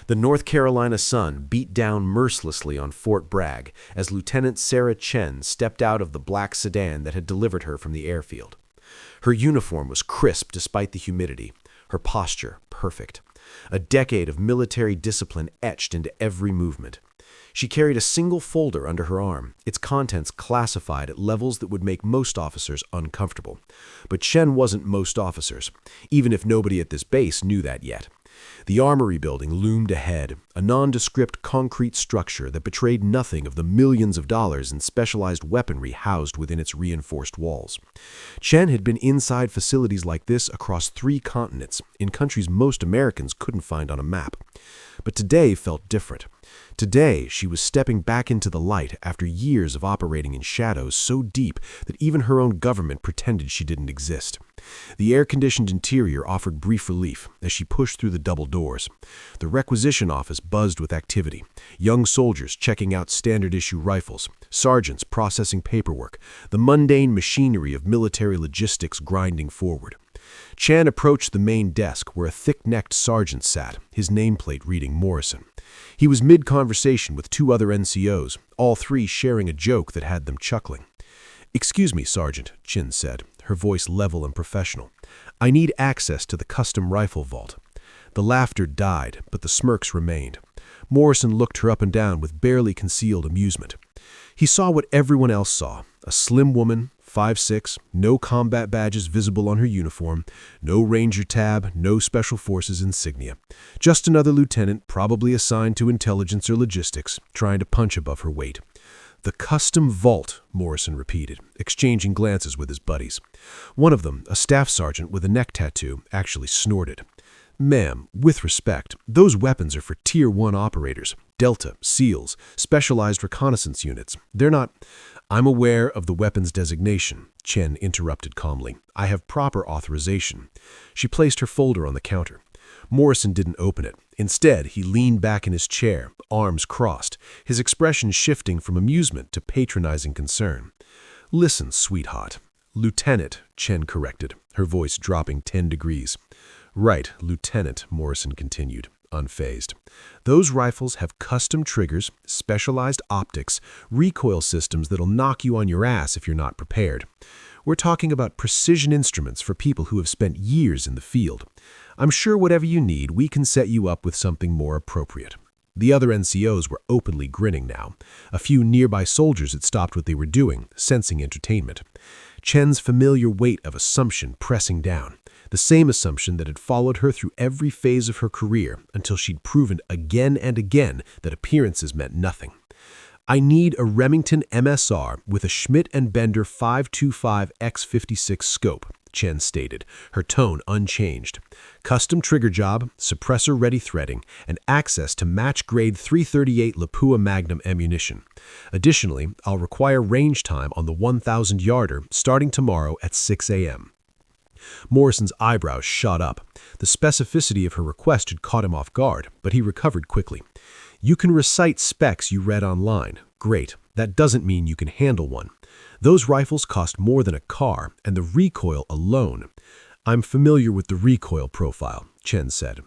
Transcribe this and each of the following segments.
The North Carolina sun beat down mercilessly on Fort Bragg as Lieutenant Sarah Chen stepped out of the black sedan that had delivered her from the airfield. Her uniform was crisp despite the humidity, her posture perfect. A decade of military discipline etched into every movement. She carried a single folder under her arm, its contents classified at levels that would make most officers uncomfortable. But Chen wasn't most officers, even if nobody at this base knew that yet. The armory building loomed ahead, a nondescript concrete structure that betrayed nothing of the millions of dollars in specialized weaponry housed within its reinforced walls. Chen had been inside facilities like this across 3 continents, in countries most Americans couldn't find on a map. But today felt different. Today, she was stepping back into the light after years of operating in shadows so deep that even her own government pretended she didn't exist. The air-conditioned interior offered brief relief as she pushed through the double doors. The requisition office buzzed with activity, young soldiers checking out standard-issue rifles, sergeants processing paperwork, the mundane machinery of military logistics grinding forward. Chan approached the main desk where a thick-necked sergeant sat, his nameplate reading Morrison. He was mid-conversation with 2 other NCOs, all 3 sharing a joke that had them chuckling. "Excuse me, Sergeant," Chin said, her voice level and professional. "I need access to the custom rifle vault." The laughter died, but the smirks remained. Morrison looked her up and down with barely concealed amusement. He saw what everyone else saw, a slim woman, 5'6", no combat badges visible on her uniform, no Ranger tab, no Special Forces insignia. Just another lieutenant, probably assigned to intelligence or logistics, trying to punch above her weight. "The custom vault," Morrison repeated, exchanging glances with his buddies. One of them, a staff sergeant with a neck tattoo, actually snorted. "Ma'am, with respect, those weapons are for Tier 1 operators, Delta, SEALs, specialized reconnaissance units. They're not—" "I'm aware of the weapons designation," Chen interrupted calmly. "I have proper authorization." She placed her folder on the counter. Morrison didn't open it. Instead, he leaned back in his chair, arms crossed, his expression shifting from amusement to patronizing concern. "Listen, sweetheart." "Lieutenant," Chen corrected, her voice dropping 10 degrees. "Right, Lieutenant," Morrison continued, unfazed. "Those rifles have custom triggers, specialized optics, recoil systems that'll knock you on your ass if you're not prepared. We're talking about precision instruments for people who have spent years in the field. I'm sure whatever you need, we can set you up with something more appropriate." The other NCOs were openly grinning now. A few nearby soldiers had stopped what they were doing, sensing entertainment. Chen's familiar weight of assumption pressing down. The same assumption that had followed her through every phase of her career until she'd proven again and again that appearances meant nothing. "I need a Remington MSR with a Schmidt & Bender 525 x56 scope," Chen stated, her tone unchanged. "Custom trigger job, suppressor-ready threading, and access to match-grade .338 Lapua Magnum ammunition. Additionally, I'll require range time on the 1,000-yarder starting tomorrow at 6 a.m. Morrison's eyebrows shot up. The specificity of her request had caught him off guard, but he recovered quickly. "You can recite specs you read online. Great. That doesn't mean you can handle one. Those rifles cost more than a car, and the recoil alone—" "I'm familiar with the recoil profile," Chen said.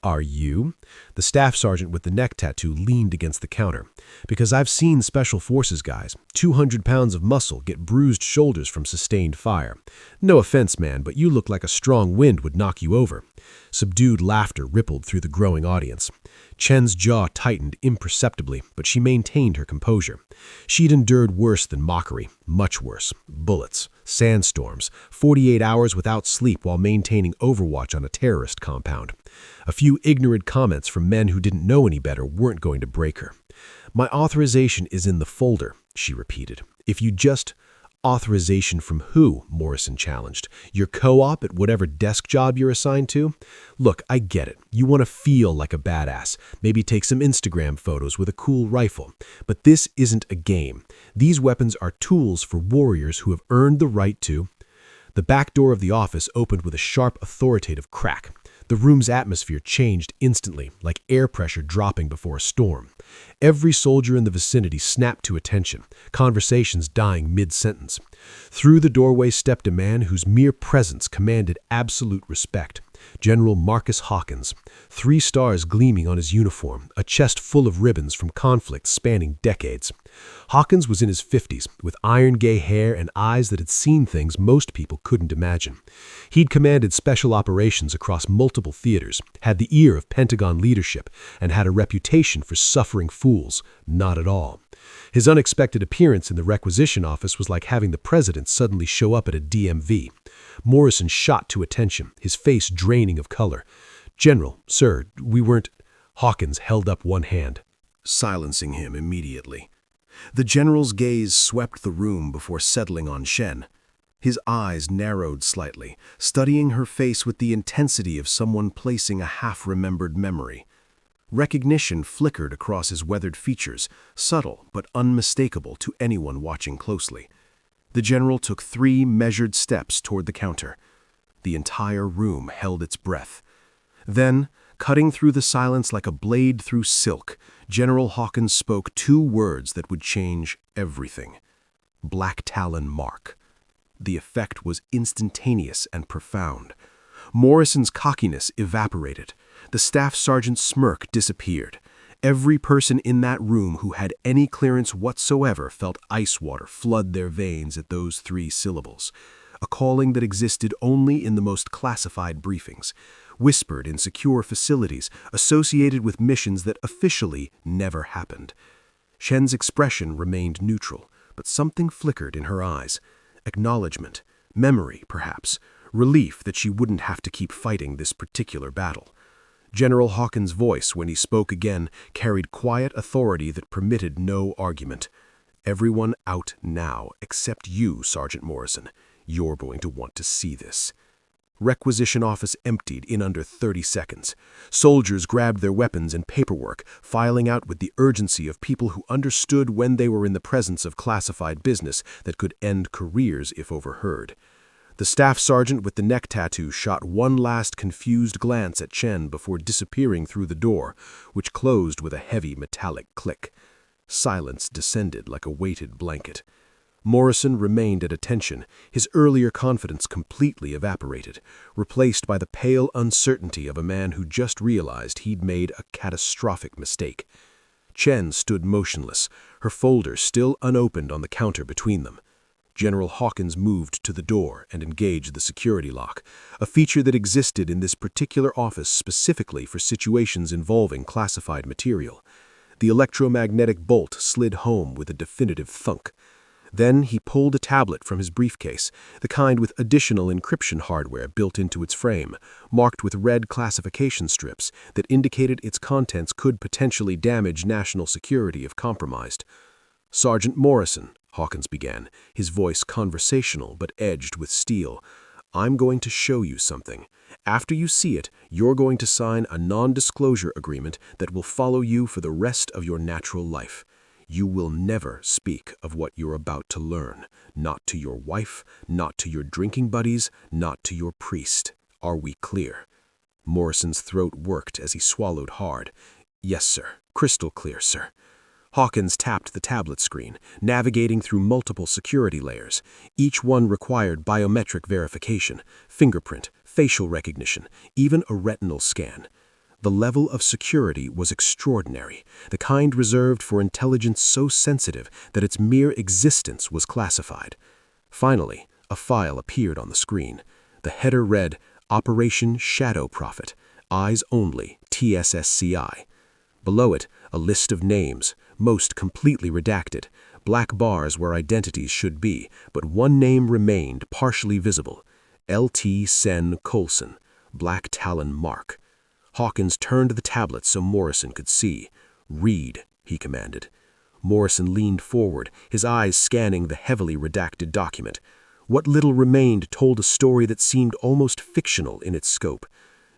"Are you?" The staff sergeant with the neck tattoo leaned against the counter. "Because I've seen Special Forces guys, 200 pounds of muscle, get bruised shoulders from sustained fire. No offense, man, but you look like a strong wind would knock you over." Subdued laughter rippled through the growing audience. Chen's jaw tightened imperceptibly, but she maintained her composure. She'd endured worse than mockery, much worse. Bullets, sandstorms, 48 hours without sleep while maintaining overwatch on a terrorist compound. A few ignorant comments from men who didn't know any better weren't going to break her. "My authorization is in the folder," she repeated. "If you just—" "Authorization from who?" Morrison challenged. "Your co-op at whatever desk job you're assigned to? Look, I get it. You want to feel like a badass, maybe take some Instagram photos with a cool rifle. But this isn't a game. These weapons are tools for warriors who have earned the right to—" The back door of the office opened with a sharp, authoritative crack. The room's atmosphere changed instantly, like air pressure dropping before a storm. Every soldier in the vicinity snapped to attention, conversations dying mid-sentence. Through the doorway stepped a man whose mere presence commanded absolute respect. General Marcus Hawkins, 3 stars gleaming on his uniform, a chest full of ribbons from conflicts spanning decades. Hawkins was in his 50s, with iron-gray hair and eyes that had seen things most people couldn't imagine. He'd commanded special operations across multiple theaters, had the ear of Pentagon leadership, and had a reputation for suffering fools, not at all. His unexpected appearance in the requisition office was like having the president suddenly show up at a DMV. Morrison shot to attention, his face draining of color. "General, sir, we weren't—" Hawkins held up one hand, silencing him immediately. The general's gaze swept the room before settling on Shen. His eyes narrowed slightly, studying her face with the intensity of someone placing a half-remembered memory. Recognition flickered across his weathered features, subtle but unmistakable to anyone watching closely. The general took 3 measured steps toward the counter. The entire room held its breath. Then, cutting through the silence like a blade through silk, General Hawkins spoke 2 words that would change everything. Black Talon Mark. The effect was instantaneous and profound. Morrison's cockiness evaporated. The staff sergeant's smirk disappeared. Every person in that room who had any clearance whatsoever felt ice water flood their veins at those 3 syllables. A calling that existed only in the most classified briefings, whispered in secure facilities associated with missions that officially never happened. Shen's expression remained neutral, but something flickered in her eyes. Acknowledgement, memory, perhaps, relief that she wouldn't have to keep fighting this particular battle. General Hawkins' voice, when he spoke again, carried quiet authority that permitted no argument. "Everyone out now, except you, Sergeant Morrison. You're going to want to see this." Requisition office emptied in under 30 seconds. Soldiers grabbed their weapons and paperwork, filing out with the urgency of people who understood when they were in the presence of classified business that could end careers if overheard. The staff sergeant with the neck tattoo shot one last confused glance at Chen before disappearing through the door, which closed with a heavy metallic click. Silence descended like a weighted blanket. Morrison remained at attention, his earlier confidence completely evaporated, replaced by the pale uncertainty of a man who just realized he'd made a catastrophic mistake. Chen stood motionless, her folder still unopened on the counter between them. General Hawkins moved to the door and engaged the security lock, a feature that existed in this particular office specifically for situations involving classified material. The electromagnetic bolt slid home with a definitive thunk. Then he pulled a tablet from his briefcase, the kind with additional encryption hardware built into its frame, marked with red classification strips that indicated its contents could potentially damage national security if compromised. "Sergeant Morrison," Hawkins began, his voice conversational but edged with steel, "I'm going to show you something. After you see it, you're going to sign a non-disclosure agreement that will follow you for the rest of your natural life. You will never speak of what you're about to learn, not to your wife, not to your drinking buddies, not to your priest. Are we clear?" Morrison's throat worked as he swallowed hard. "Yes, sir. Crystal clear, sir." Hawkins tapped the tablet screen, navigating through multiple security layers. Each one required biometric verification, fingerprint, facial recognition, even a retinal scan. The level of security was extraordinary, the kind reserved for intelligence so sensitive that its mere existence was classified. Finally, a file appeared on the screen. The header read, "Operation Shadow Prophet, Eyes Only, TSSCI." Below it, a list of names, most completely redacted, black bars where identities should be, but one name remained partially visible. L.T. Sen Coulson, Black Talon Mark. Hawkins turned the tablet so Morrison could see. "Read," he commanded. Morrison leaned forward, his eyes scanning the heavily redacted document. What little remained told a story that seemed almost fictional in its scope.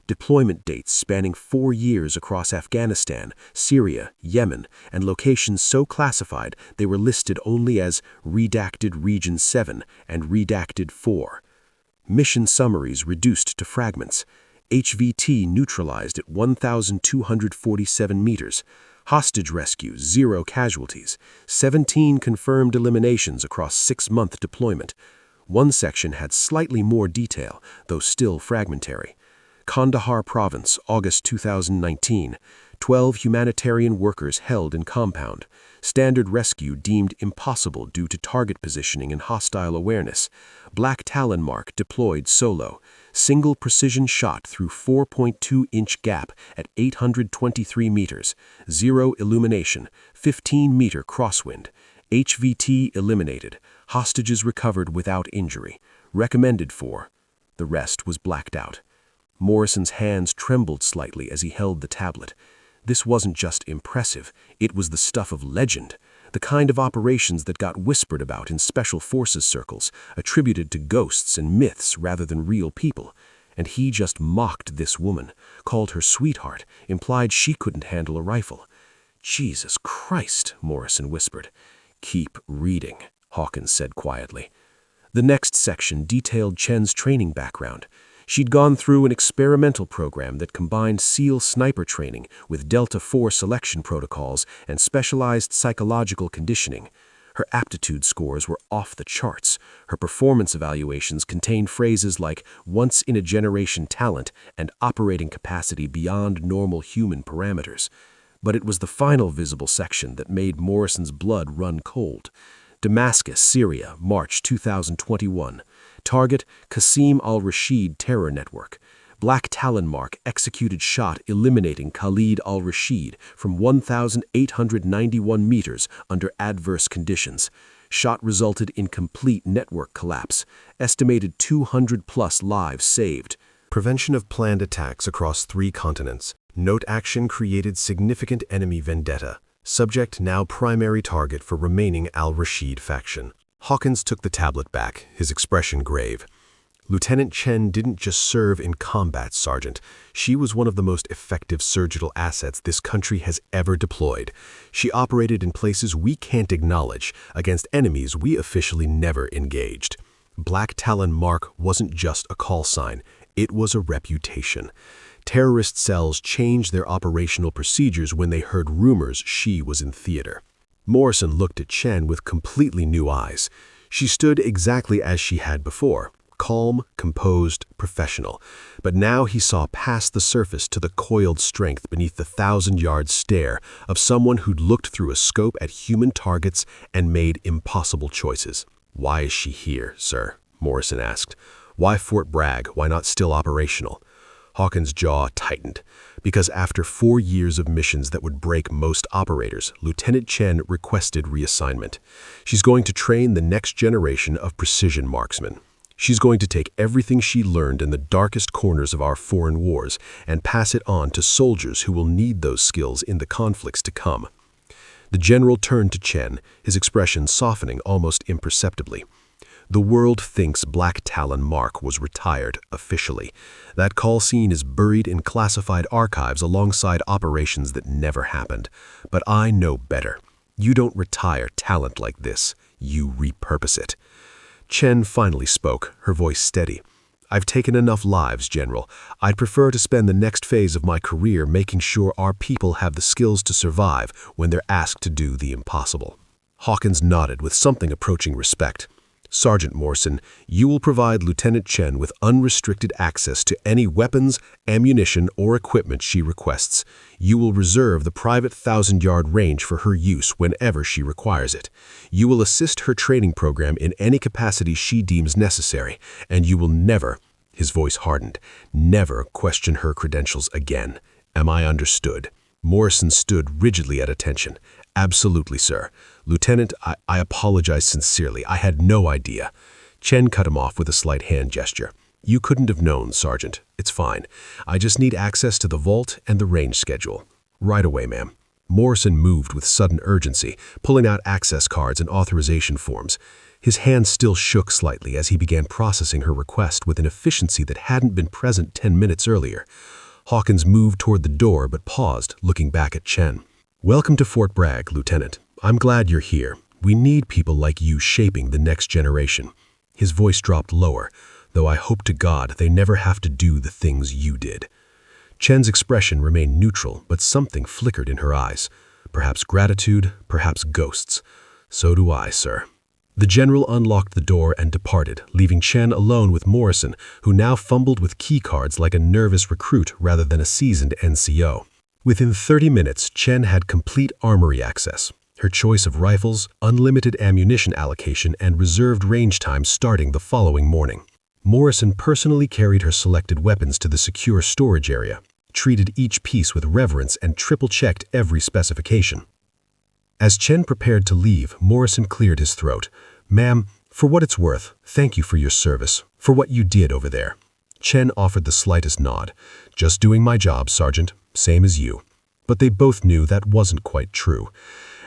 Deployment dates spanning 4 years across Afghanistan, Syria, Yemen, and locations so classified they were listed only as Redacted Region 7 and Redacted 4. Mission summaries reduced to fragments. HVT neutralized at 1,247 meters. Hostage rescue, 0 casualties. 17 confirmed eliminations across 6-month deployment. One section had slightly more detail, though still fragmentary. Kandahar Province, August 2019. 12 humanitarian workers held in compound. Standard rescue deemed impossible due to target positioning and hostile awareness. Black Talon Mark deployed solo. Single precision shot through 4.2-inch gap at 823 meters. Zero illumination. 15-meter crosswind. HVT eliminated. Hostages recovered without injury. Recommended for. The rest was blacked out. Morrison's hands trembled slightly as he held the tablet. This wasn't just impressive, it was the stuff of legend, the kind of operations that got whispered about in special forces circles, attributed to ghosts and myths rather than real people. And he just mocked this woman, called her sweetheart, implied she couldn't handle a rifle. "Jesus Christ," Morrison whispered. "Keep reading," Hawkins said quietly. The next section detailed Chen's training background. She'd gone through an experimental program that combined SEAL sniper training with Delta IV selection protocols and specialized psychological conditioning. Her aptitude scores were off the charts. Her performance evaluations contained phrases like once-in-a-generation talent and operating capacity beyond normal human parameters. But it was the final visible section that made Morrison's blood run cold. Damascus, Syria, March 2021. Target, Qasim al-Rashid terror network. Black Talon Mark executed shot eliminating Khalid al-Rashid from 1,891 meters under adverse conditions. Shot resulted in complete network collapse. Estimated 200+ lives saved. Prevention of planned attacks across 3 continents. Note action created significant enemy vendetta. Subject now primary target for remaining al-Rashid faction. Hawkins took the tablet back, his expression grave. Lieutenant Chen didn't just serve in combat, Sergeant. She was one of the most effective surgical assets this country has ever deployed. She operated in places we can't acknowledge, against enemies we officially never engaged. Black Talon Mark wasn't just a call sign, it was a reputation. Terrorist cells changed their operational procedures when they heard rumors she was in theater. Morrison looked at Chen with completely new eyes. She stood exactly as she had before, calm, composed, professional. But now he saw past the surface to the coiled strength beneath the 1,000-yard stare of someone who'd looked through a scope at human targets and made impossible choices. "Why is she here, sir?" Morrison asked. "Why Fort Bragg? Why not still operational?" Hawkins' jaw tightened. Because after 4 years of missions that would break most operators, Lieutenant Chen requested reassignment. She's going to train the next generation of precision marksmen. She's going to take everything she learned in the darkest corners of our foreign wars and pass it on to soldiers who will need those skills in the conflicts to come. The general turned to Chen, his expression softening almost imperceptibly. The world thinks Black Talon Mark was retired officially. That call scene is buried in classified archives alongside operations that never happened. But I know better. You don't retire talent like this. You repurpose it. Chen finally spoke, her voice steady. "I've taken enough lives, General. I'd prefer to spend the next phase of my career making sure our people have the skills to survive when they're asked to do the impossible." Hawkins nodded with something approaching respect. "Sergeant Morrison, you will provide Lieutenant Chen with unrestricted access to any weapons, ammunition, or equipment she requests. You will reserve the private 1,000-yard range for her use whenever she requires it. You will assist her training program in any capacity she deems necessary, and you will never," his voice hardened, "never question her credentials again. Am I understood?" Morrison stood rigidly at attention. "Absolutely, sir. Lieutenant, I apologize sincerely. I had no idea." Chen cut him off with a slight hand gesture. "You couldn't have known, Sergeant. It's fine. I just need access to the vault and the range schedule." "Right away, ma'am." Morrison moved with sudden urgency, pulling out access cards and authorization forms. His hand still shook slightly as he began processing her request with an efficiency that hadn't been present 10 minutes earlier. Hawkins moved toward the door but paused, looking back at Chen. "Welcome to Fort Bragg, Lieutenant. I'm glad you're here. We need people like you shaping the next generation." His voice dropped lower, though I hope to God they never have to do the things you did. Chen's expression remained neutral, but something flickered in her eyes. Perhaps gratitude, perhaps ghosts. "So do I, sir." The general unlocked the door and departed, leaving Chen alone with Morrison, who now fumbled with keycards like a nervous recruit rather than a seasoned NCO. Within 30 minutes, Chen had complete armory access. Her choice of rifles, unlimited ammunition allocation, and reserved range time starting the following morning. Morrison personally carried her selected weapons to the secure storage area, treated each piece with reverence, and triple-checked every specification. As Chen prepared to leave, Morrison cleared his throat. "Ma'am, for what it's worth, thank you for your service, for what you did over there." Chen offered the slightest nod. "Just doing my job, Sergeant, same as you." But they both knew that wasn't quite true.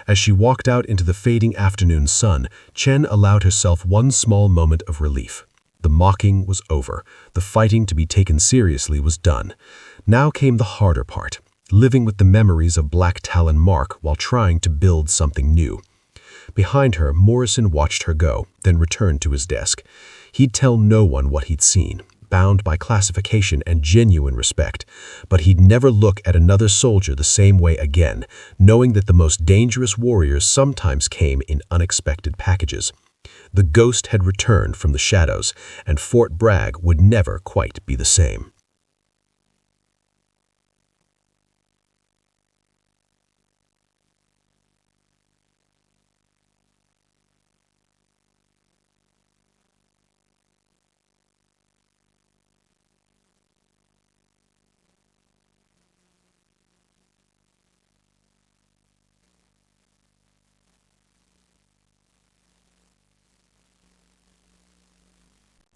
As she walked out into the fading afternoon sun, Chen allowed herself one small moment of relief. The mocking was over. The fighting to be taken seriously was done. Now came the harder part, living with the memories of Black Talon Mark while trying to build something new. Behind her, Morrison watched her go, then returned to his desk. He'd tell no one what he'd seen, bound by classification and genuine respect, but he'd never look at another soldier the same way again, knowing that the most dangerous warriors sometimes came in unexpected packages. The ghost had returned from the shadows, and Fort Bragg would never quite be the same.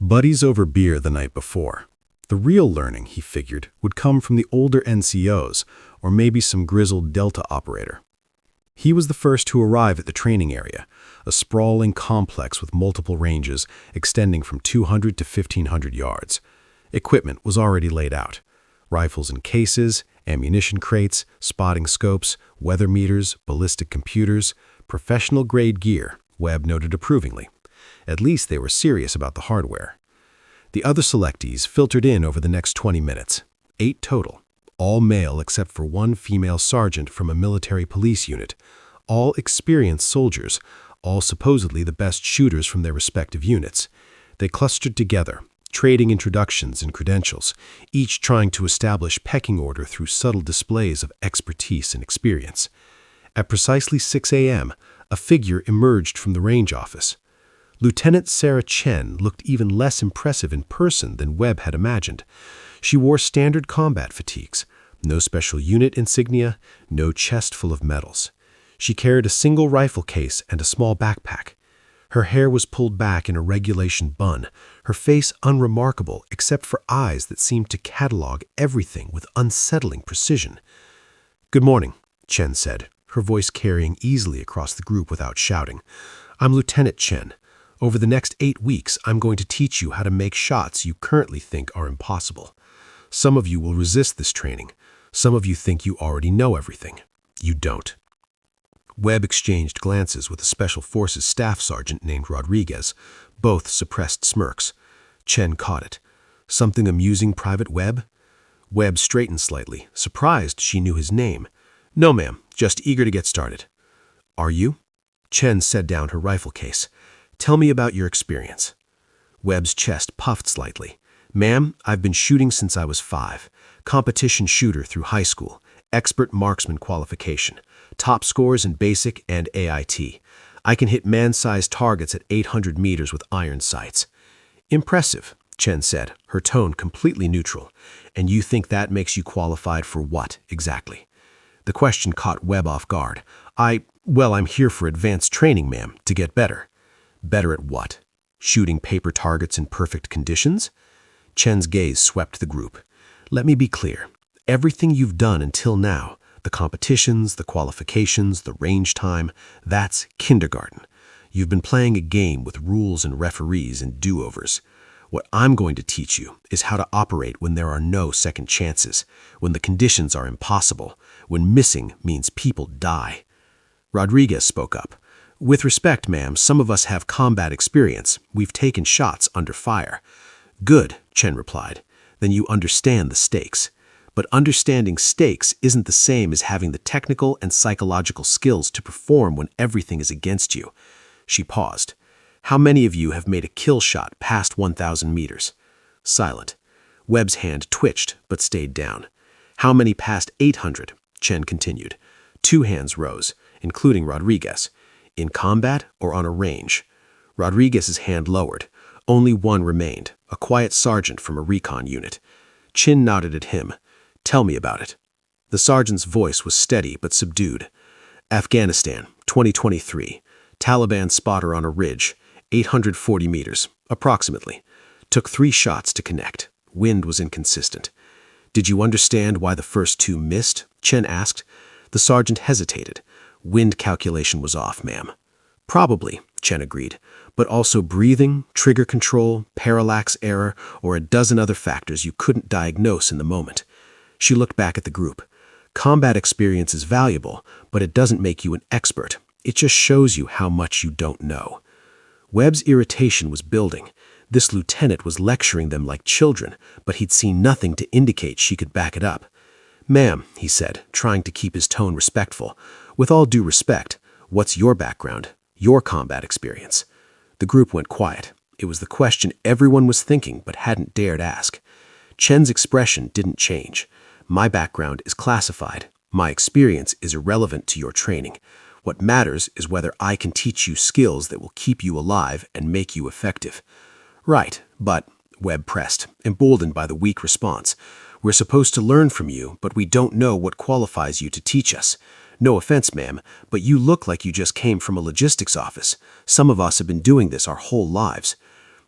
Buddies over beer the night before. The real learning, he figured, would come from the older NCOs, or maybe some grizzled Delta operator. He was the first to arrive at the training area, a sprawling complex with multiple ranges extending from 200 to 1,500 yards. Equipment was already laid out. Rifles in cases, ammunition crates, spotting scopes, weather meters, ballistic computers, professional-grade gear, Webb noted approvingly. At least they were serious about the hardware. The other selectees filtered in over the next 20 minutes, 8 total, all male except for one female sergeant from a military police unit, all experienced soldiers, all supposedly the best shooters from their respective units. They clustered together, trading introductions and credentials, each trying to establish pecking order through subtle displays of expertise and experience. At precisely 6 a.m., a figure emerged from the range office. Lieutenant Sarah Chen looked even less impressive in person than Webb had imagined. She wore standard combat fatigues, no special unit insignia, no chest full of medals. She carried a single rifle case and a small backpack. Her hair was pulled back in a regulation bun, her face unremarkable except for eyes that seemed to catalog everything with unsettling precision. "Good morning," Chen said, her voice carrying easily across the group without shouting. "I'm Lieutenant Chen. Over the next 8 weeks, I'm going to teach you how to make shots you currently think are impossible. Some of you will resist this training. Some of you think you already know everything. You don't." Webb exchanged glances with a Special Forces staff sergeant named Rodriguez. Both suppressed smirks. Chen caught it. "Something amusing, Private Webb?" Webb straightened slightly, surprised she knew his name. "No, ma'am, just eager to get started." "Are you?" Chen set down her rifle case. "Tell me about your experience." Webb's chest puffed slightly. "Ma'am, I've been shooting since I was 5. Competition shooter through high school. Expert marksman qualification. Top scores in basic and AIT. I can hit man-sized targets at 800 meters with iron sights." "Impressive," Chen said, her tone completely neutral. "And you think that makes you qualified for what, exactly?" The question caught Webb off guard. I'm here for advanced training, ma'am, to get better." "Better at what? Shooting paper targets in perfect conditions?" Chen's gaze swept the group. "Let me be clear. Everything you've done until now, the competitions, the qualifications, the range time, that's kindergarten. You've been playing a game with rules and referees and do-overs. What I'm going to teach you is how to operate when there are no second chances, when the conditions are impossible, when missing means people die." Rodriguez spoke up. "With respect, ma'am, some of us have combat experience. We've taken shots under fire." "Good," Chen replied. "Then you understand the stakes. But understanding stakes isn't the same as having the technical and psychological skills to perform when everything is against you." She paused. How many of you have made a kill shot past 1,000 meters? Silent. Webb's hand twitched, but stayed down. How many past 800? Chen continued. 2 hands rose, including Rodriguez. In combat or on a range? Rodriguez's hand lowered. Only one remained, a quiet sergeant from a recon unit. Chin nodded at him. Tell me about it. The sergeant's voice was steady but subdued. Afghanistan, 2023. Taliban spotter on a ridge, 840 meters, approximately. Took 3 shots to connect. Wind was inconsistent. Did you understand why the first 2 missed? Chen asked. The sergeant hesitated. Wind calculation was off, ma'am. Probably, Chen agreed, but also breathing, trigger control, parallax error, or a dozen other factors you couldn't diagnose in the moment. She looked back at the group. Combat experience is valuable, but it doesn't make you an expert. It just shows you how much you don't know. Webb's irritation was building. This lieutenant was lecturing them like children, but he'd seen nothing to indicate she could back it up. Ma'am, he said, trying to keep his tone respectful, with all due respect, what's your background, your combat experience? The group went quiet. It was the question everyone was thinking but hadn't dared ask. Chen's expression didn't change. My background is classified. My experience is irrelevant to your training. What matters is whether I can teach you skills that will keep you alive and make you effective. Right, but, Webb pressed, emboldened by the weak response, we're supposed to learn from you, but we don't know what qualifies you to teach us. No offense, ma'am, but you look like you just came from a logistics office. Some of us have been doing this our whole lives.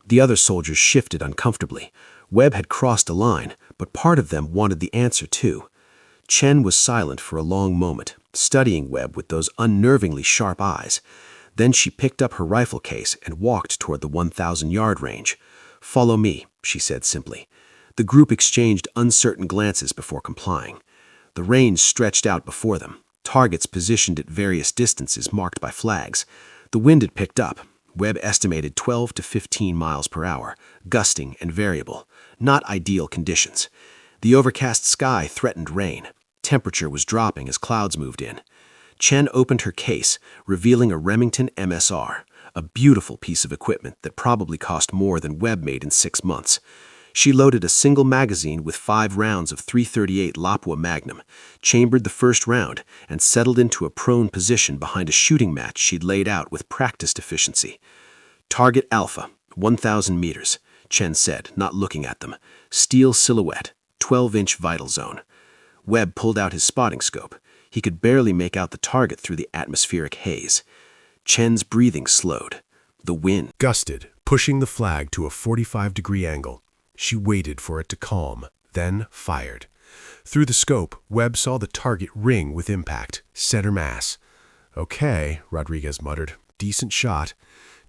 The other soldiers shifted uncomfortably. Webb had crossed a line, but part of them wanted the answer too. Chen was silent for a long moment, studying Webb with those unnervingly sharp eyes. Then she picked up her rifle case and walked toward the 1,000-yard range. Follow me, she said simply. The group exchanged uncertain glances before complying. The range stretched out before them, targets positioned at various distances marked by flags. The wind had picked up. Webb estimated 12 to 15 miles per hour, gusting and variable. Not ideal conditions. The overcast sky threatened rain. Temperature was dropping as clouds moved in. Chen opened her case, revealing a Remington MSR, a beautiful piece of equipment that probably cost more than Webb made in 6 months. She loaded a single magazine with 5 rounds of .338 Lapua Magnum, chambered the first round, and settled into a prone position behind a shooting match she'd laid out with practiced efficiency. Target Alpha, 1,000 meters, Chen said, not looking at them. Steel silhouette, 12-inch vital zone. Webb pulled out his spotting scope. He could barely make out the target through the atmospheric haze. Chen's breathing slowed. The wind gusted, pushing the flag to a 45-degree angle. She waited for it to calm, then fired. Through the scope, Webb saw the target ring with impact, center mass. Okay, Rodriguez muttered. Decent shot.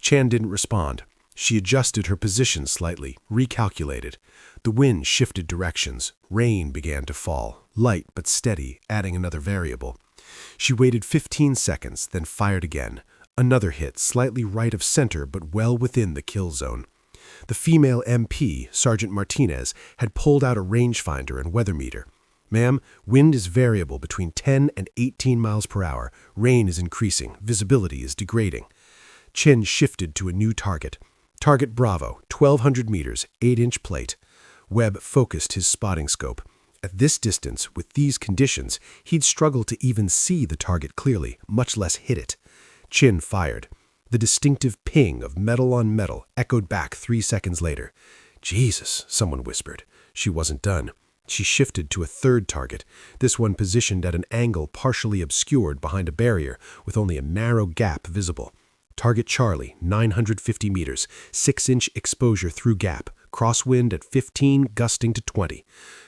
Chan didn't respond. She adjusted her position slightly, recalculated. The wind shifted directions. Rain began to fall, light but steady, adding another variable. She waited 15 seconds, then fired again. Another hit, slightly right of center but well within the kill zone. The female MP, Sergeant Martinez, had pulled out a rangefinder and weather meter. Ma'am, wind is variable between 10 and 18 miles per hour. Rain is increasing. Visibility is degrading. Chin shifted to a new target. Target Bravo, 1,200 meters, 8-inch plate. Webb focused his spotting scope. At this distance, with these conditions, he'd struggle to even see the target clearly, much less hit it. Chin fired. The distinctive ping of metal on metal echoed back 3 seconds later. Jesus, someone whispered. She wasn't done. She shifted to a third target, this one positioned at an angle partially obscured behind a barrier with only a narrow gap visible. Target Charlie, 950 meters, 6-inch exposure through gap, crosswind at 15, gusting to 20.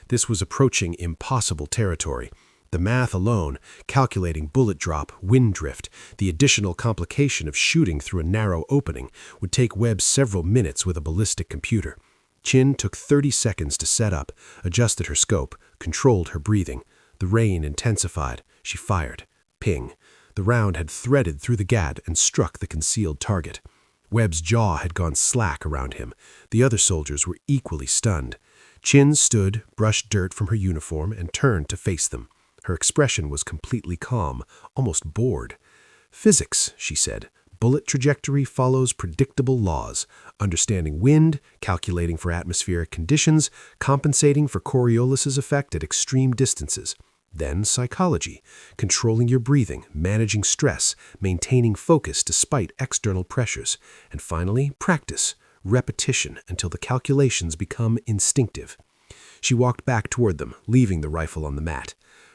This was approaching impossible territory. The math alone, calculating bullet drop, wind drift, the additional complication of shooting through a narrow opening, would take Webb several minutes with a ballistic computer. Chin took 30 seconds to set up, adjusted her scope, controlled her breathing. The rain intensified. She fired. Ping. The round had threaded through the gat and struck the concealed target. Webb's jaw had gone slack around him. The other soldiers were equally stunned. Chin stood, brushed dirt from her uniform, and turned to face them. Her expression was completely calm, almost bored. Physics, she said, Bullet trajectory follows predictable laws, understanding wind, calculating for atmospheric conditions, compensating for Coriolis's effect at extreme distances. Then psychology, controlling your breathing, managing stress, maintaining focus despite external pressures. And finally, practice, repetition until the calculations become instinctive. She walked back toward them, leaving the rifle on the mat.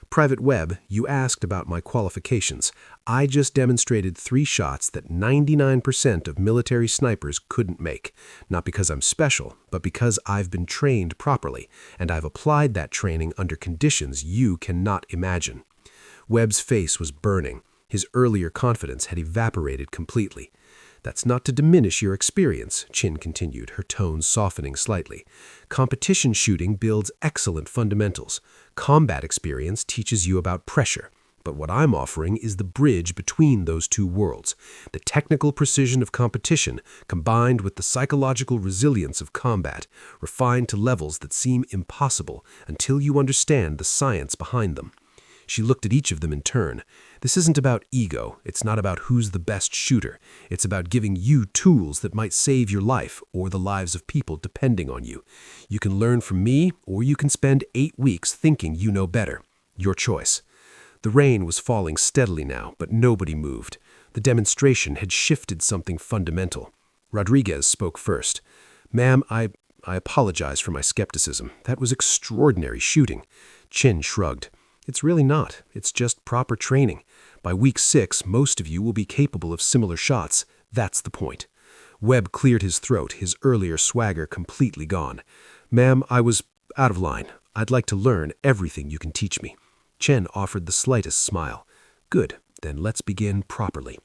Private Webb, you asked about my qualifications. I just demonstrated 3 shots that 99% of military snipers couldn't make. Not because I'm special, but because I've been trained properly, and I've applied that training under conditions you cannot imagine. Webb's face was burning. His earlier confidence had evaporated completely. That's not to diminish your experience, Chin continued, her tone softening slightly. Competition shooting builds excellent fundamentals. Combat experience teaches you about pressure. But what I'm offering is the bridge between those two worlds. The technical precision of competition combined with the psychological resilience of combat, refined to levels that seem impossible until you understand the science behind them. She looked at each of them in turn. This isn't about ego. It's not about who's the best shooter. It's about giving you tools that might save your life or the lives of people depending on you. You can learn from me, or you can spend 8 weeks thinking you know better. Your choice. The rain was falling steadily now, but nobody moved. The demonstration had shifted something fundamental. Rodriguez spoke first. Ma'am, I apologize for my skepticism. That was extraordinary shooting. Chin shrugged. It's really not. It's just proper training. By week 6, most of you will be capable of similar shots. That's the point. Webb cleared his throat, his earlier swagger completely gone. Ma'am, I was out of line. I'd like to learn everything you can teach me. Chen offered the slightest smile. Good, then let's begin properly.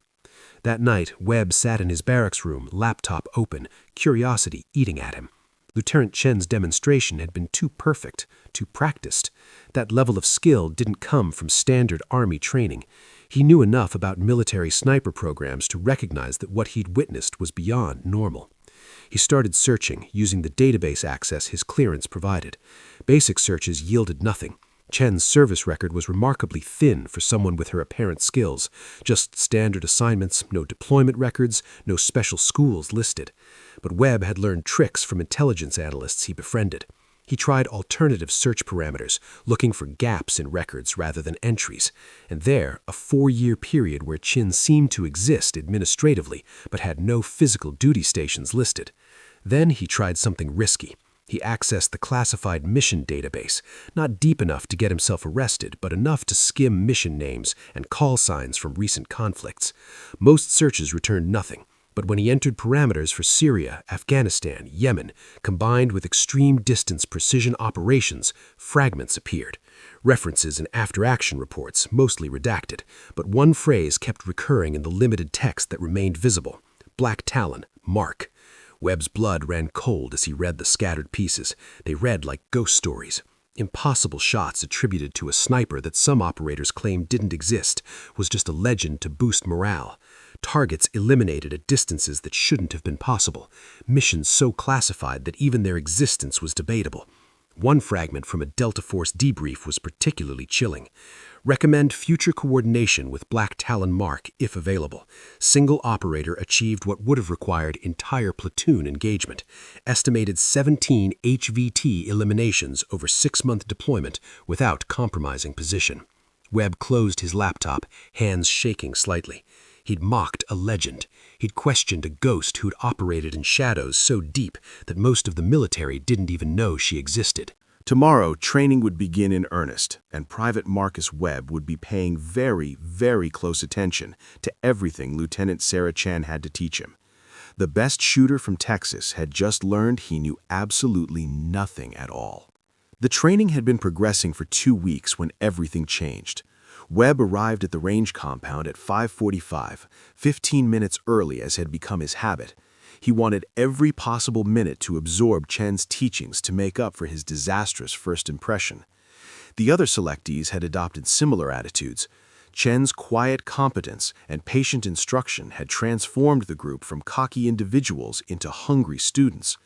That night, Webb sat in his barracks room, laptop open, curiosity eating at him. Lieutenant Chen's demonstration had been too perfect, too practiced. That level of skill didn't come from standard Army training. He knew enough about military sniper programs to recognize that what he'd witnessed was beyond normal. He started searching, using the database access his clearance provided. Basic searches yielded nothing. Chen's service record was remarkably thin for someone with her apparent skills. Just standard assignments, no deployment records, no special schools listed. But Webb had learned tricks from intelligence analysts he befriended. He tried alternative search parameters, looking for gaps in records rather than entries. And there, a 4-year period where Chin seemed to exist administratively, but had no physical duty stations listed. Then he tried something risky. He accessed the classified mission database, not deep enough to get himself arrested, but enough to skim mission names and call signs from recent conflicts. Most searches returned nothing, but when he entered parameters for Syria, Afghanistan, Yemen, combined with extreme distance precision operations, fragments appeared. References and after-action reports, mostly redacted, but one phrase kept recurring in the limited text that remained visible. Black Talon Mark. Webb's blood ran cold as he read the scattered pieces. They read like ghost stories. Impossible shots attributed to a sniper that some operators claimed didn't exist, was just a legend to boost morale. Targets eliminated at distances that shouldn't have been possible. Missions so classified that even their existence was debatable. One fragment from a Delta Force debrief was particularly chilling. Recommend future coordination with Black Talon Mark if available. Single operator achieved what would have required entire platoon engagement. Estimated 17 HVT eliminations over 6-month deployment without compromising position. Webb closed his laptop, hands shaking slightly. He'd mocked a legend. He'd questioned a ghost who'd operated in shadows so deep that most of the military didn't even know she existed. Tomorrow, training would begin in earnest, and Private Marcus Webb would be paying very, very close attention to everything Lieutenant Sarah Chan had to teach him. The best shooter from Texas had just learned he knew absolutely nothing at all. The training had been progressing for 2 weeks when everything changed. Webb arrived at the range compound at 5:45, 15 minutes early as had become his habit. He wanted every possible minute to absorb Chen's teachings to make up for his disastrous first impression. The other selectees had adopted similar attitudes. Chen's quiet competence and patient instruction had transformed the group from cocky individuals into hungry students.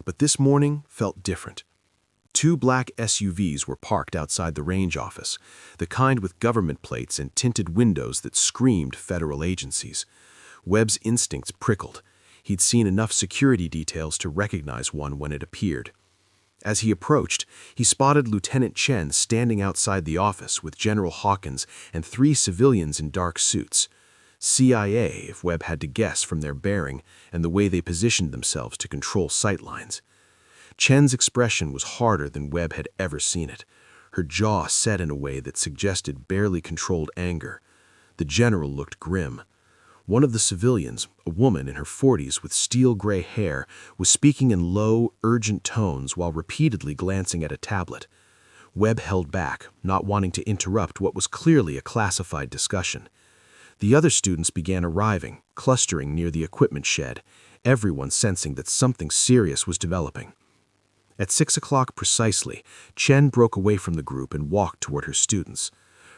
But this morning felt different. 2 black SUVs were parked outside the range office, the kind with government plates and tinted windows that screamed federal agencies. Webb's instincts prickled. He'd seen enough security details to recognize one when it appeared. As he approached, he spotted Lieutenant Chen standing outside the office with General Hawkins and 3 civilians in dark suits. CIA, if Webb had to guess from their bearing and the way they positioned themselves to control sightlines. Chen's expression was harder than Webb had ever seen it. Her jaw set in a way that suggested barely controlled anger. The general looked grim. One of the civilians, a woman in her 40s with steel-gray hair, was speaking in low, urgent tones while repeatedly glancing at a tablet. Webb held back, not wanting to interrupt what was clearly a classified discussion. The other students began arriving, clustering near the equipment shed, everyone sensing that something serious was developing. At 6 o'clock precisely, Chen broke away from the group and walked toward her students.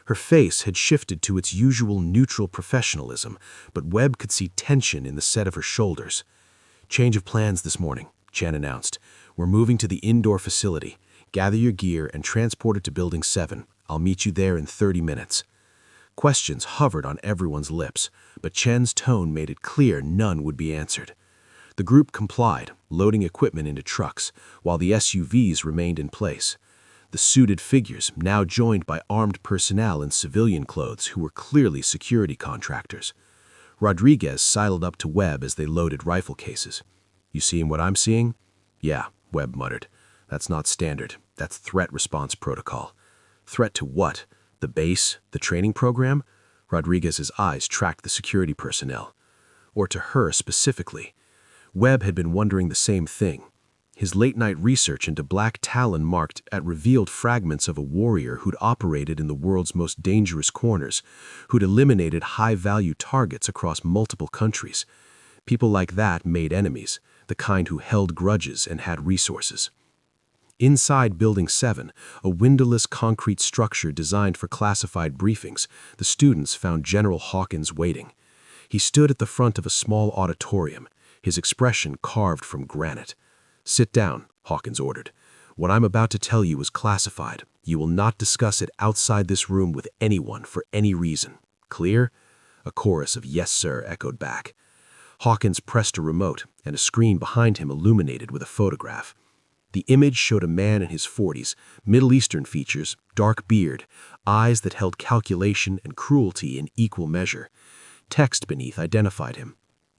Her face had shifted to its usual neutral professionalism, but Webb could see tension in the set of her shoulders. "Change of plans this morning," Chen announced. "We're moving to the indoor facility. Gather your gear and transport it to Building 7. I'll meet you there in 30 minutes. Questions hovered on everyone's lips, but Chen's tone made it clear none would be answered. The group complied, loading equipment into trucks, while the SUVs remained in place. The suited figures, now joined by armed personnel in civilian clothes who were clearly security contractors. Rodriguez sidled up to Webb as they loaded rifle cases. "You seeing what I'm seeing?" "Yeah," Webb muttered. "That's not standard. That's threat response protocol." "Threat to what? The base? The training program?" Rodriguez's eyes tracked the security personnel. Or to her specifically. Webb had been wondering the same thing. His late-night research into Black Talon Mark had revealed fragments of a warrior who'd operated in the world's most dangerous corners, who'd eliminated high-value targets across multiple countries. People like that made enemies, the kind who held grudges and had resources. Inside Building 7, a windowless concrete structure designed for classified briefings, the students found General Hawkins waiting. He stood at the front of a small auditorium, his expression carved from granite. "Sit down," Hawkins ordered. "What I'm about to tell you is classified. You will not discuss it outside this room with anyone for any reason. Clear?" A chorus of "Yes, sir," echoed back. Hawkins pressed a remote, and a screen behind him illuminated with a photograph. The image showed a man in his 40s, Middle Eastern features, dark beard, eyes that held calculation and cruelty in equal measure. Text beneath identified him.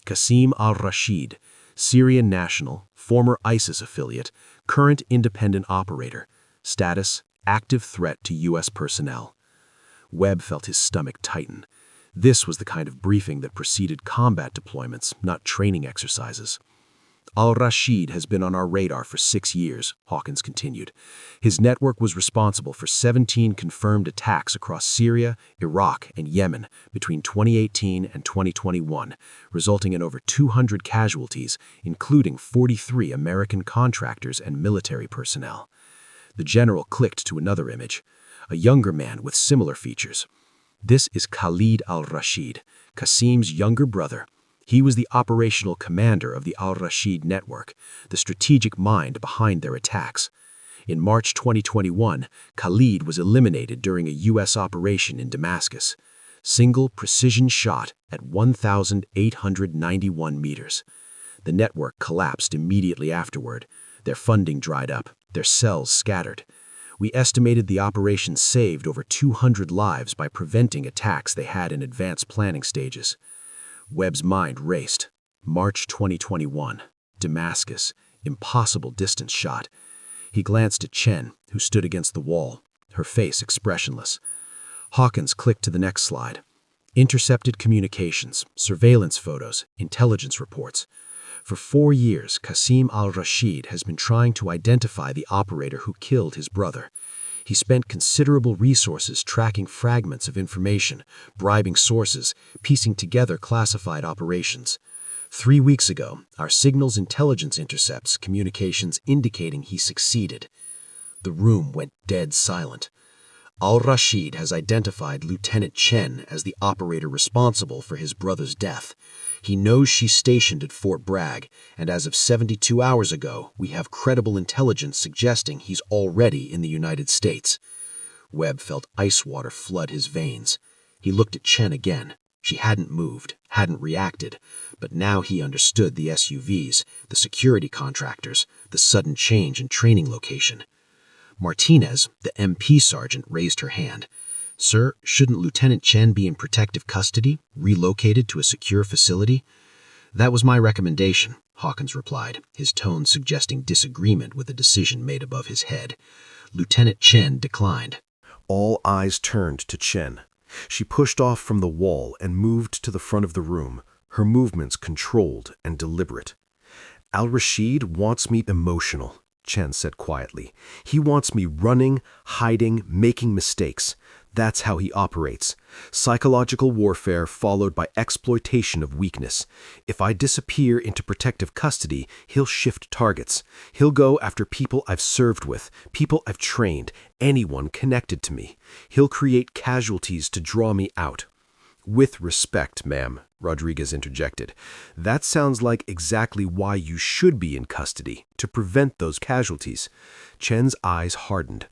Qasim al-Rashid, Syrian national, former ISIS affiliate, current independent operator. Status: active threat to U.S. personnel. Webb felt his stomach tighten. This was the kind of briefing that preceded combat deployments, not training exercises. "Al-Rashid has been on our radar for 6 years, Hawkins continued. His network was responsible for 17 confirmed attacks across Syria, Iraq, and Yemen between 2018 and 2021, resulting in over 200 casualties, including 43 American contractors and military personnel." The general clicked to another image, a younger man with similar features. "This is Khalid al-Rashid, Qasim's younger brother. He was the operational commander of the al-Rashid network, the strategic mind behind their attacks. In March 2021, Khalid was eliminated during a U.S. operation in Damascus. Single precision shot at 1,891 meters. The network collapsed immediately afterward. Their funding dried up, their cells scattered. We estimated the operation saved over 200 lives by preventing attacks they had in advanced planning stages." Webb's mind raced. March 2021. Damascus. Impossible distance shot. He glanced at Chen, who stood against the wall, her face expressionless. Hawkins clicked to the next slide. Intercepted communications, surveillance photos, intelligence reports. For 4 years, Qasim al-Rashid has been trying to identify the operator who killed his brother. He spent considerable resources tracking fragments of information, bribing sources, piecing together classified operations. 3 weeks ago, our signals intelligence intercepts communications indicating he succeeded. The room went dead silent. Al-Rashid has identified Lieutenant Chen as the operator responsible for his brother's death. He knows she's stationed at Fort Bragg, and as of 72 hours ago, we have credible intelligence suggesting he's already in the United States. Webb felt ice water flood his veins. He looked at Chen again. She hadn't moved, hadn't reacted, but now he understood the SUVs, the security contractors, the sudden change in training location. Martinez, the MP sergeant, raised her hand. "Sir, shouldn't Lieutenant Chen be in protective custody, relocated to a secure facility?" "That was my recommendation," Hawkins replied, his tone suggesting disagreement with a decision made above his head. Lieutenant Chen declined. All eyes turned to Chen. She pushed off from the wall and moved to the front of the room, her movements controlled and deliberate. "Al-Rashid wants me emotional," Chen said quietly. "He wants me running, hiding, making mistakes. That's how he operates. Psychological warfare followed by exploitation of weakness. If I disappear into protective custody, he'll shift targets. He'll go after people I've served with, people I've trained, anyone connected to me. He'll create casualties to draw me out." "With respect, ma'am," Rodriguez interjected, "that sounds like exactly why you should be in custody, to prevent those casualties." Chen's eyes hardened.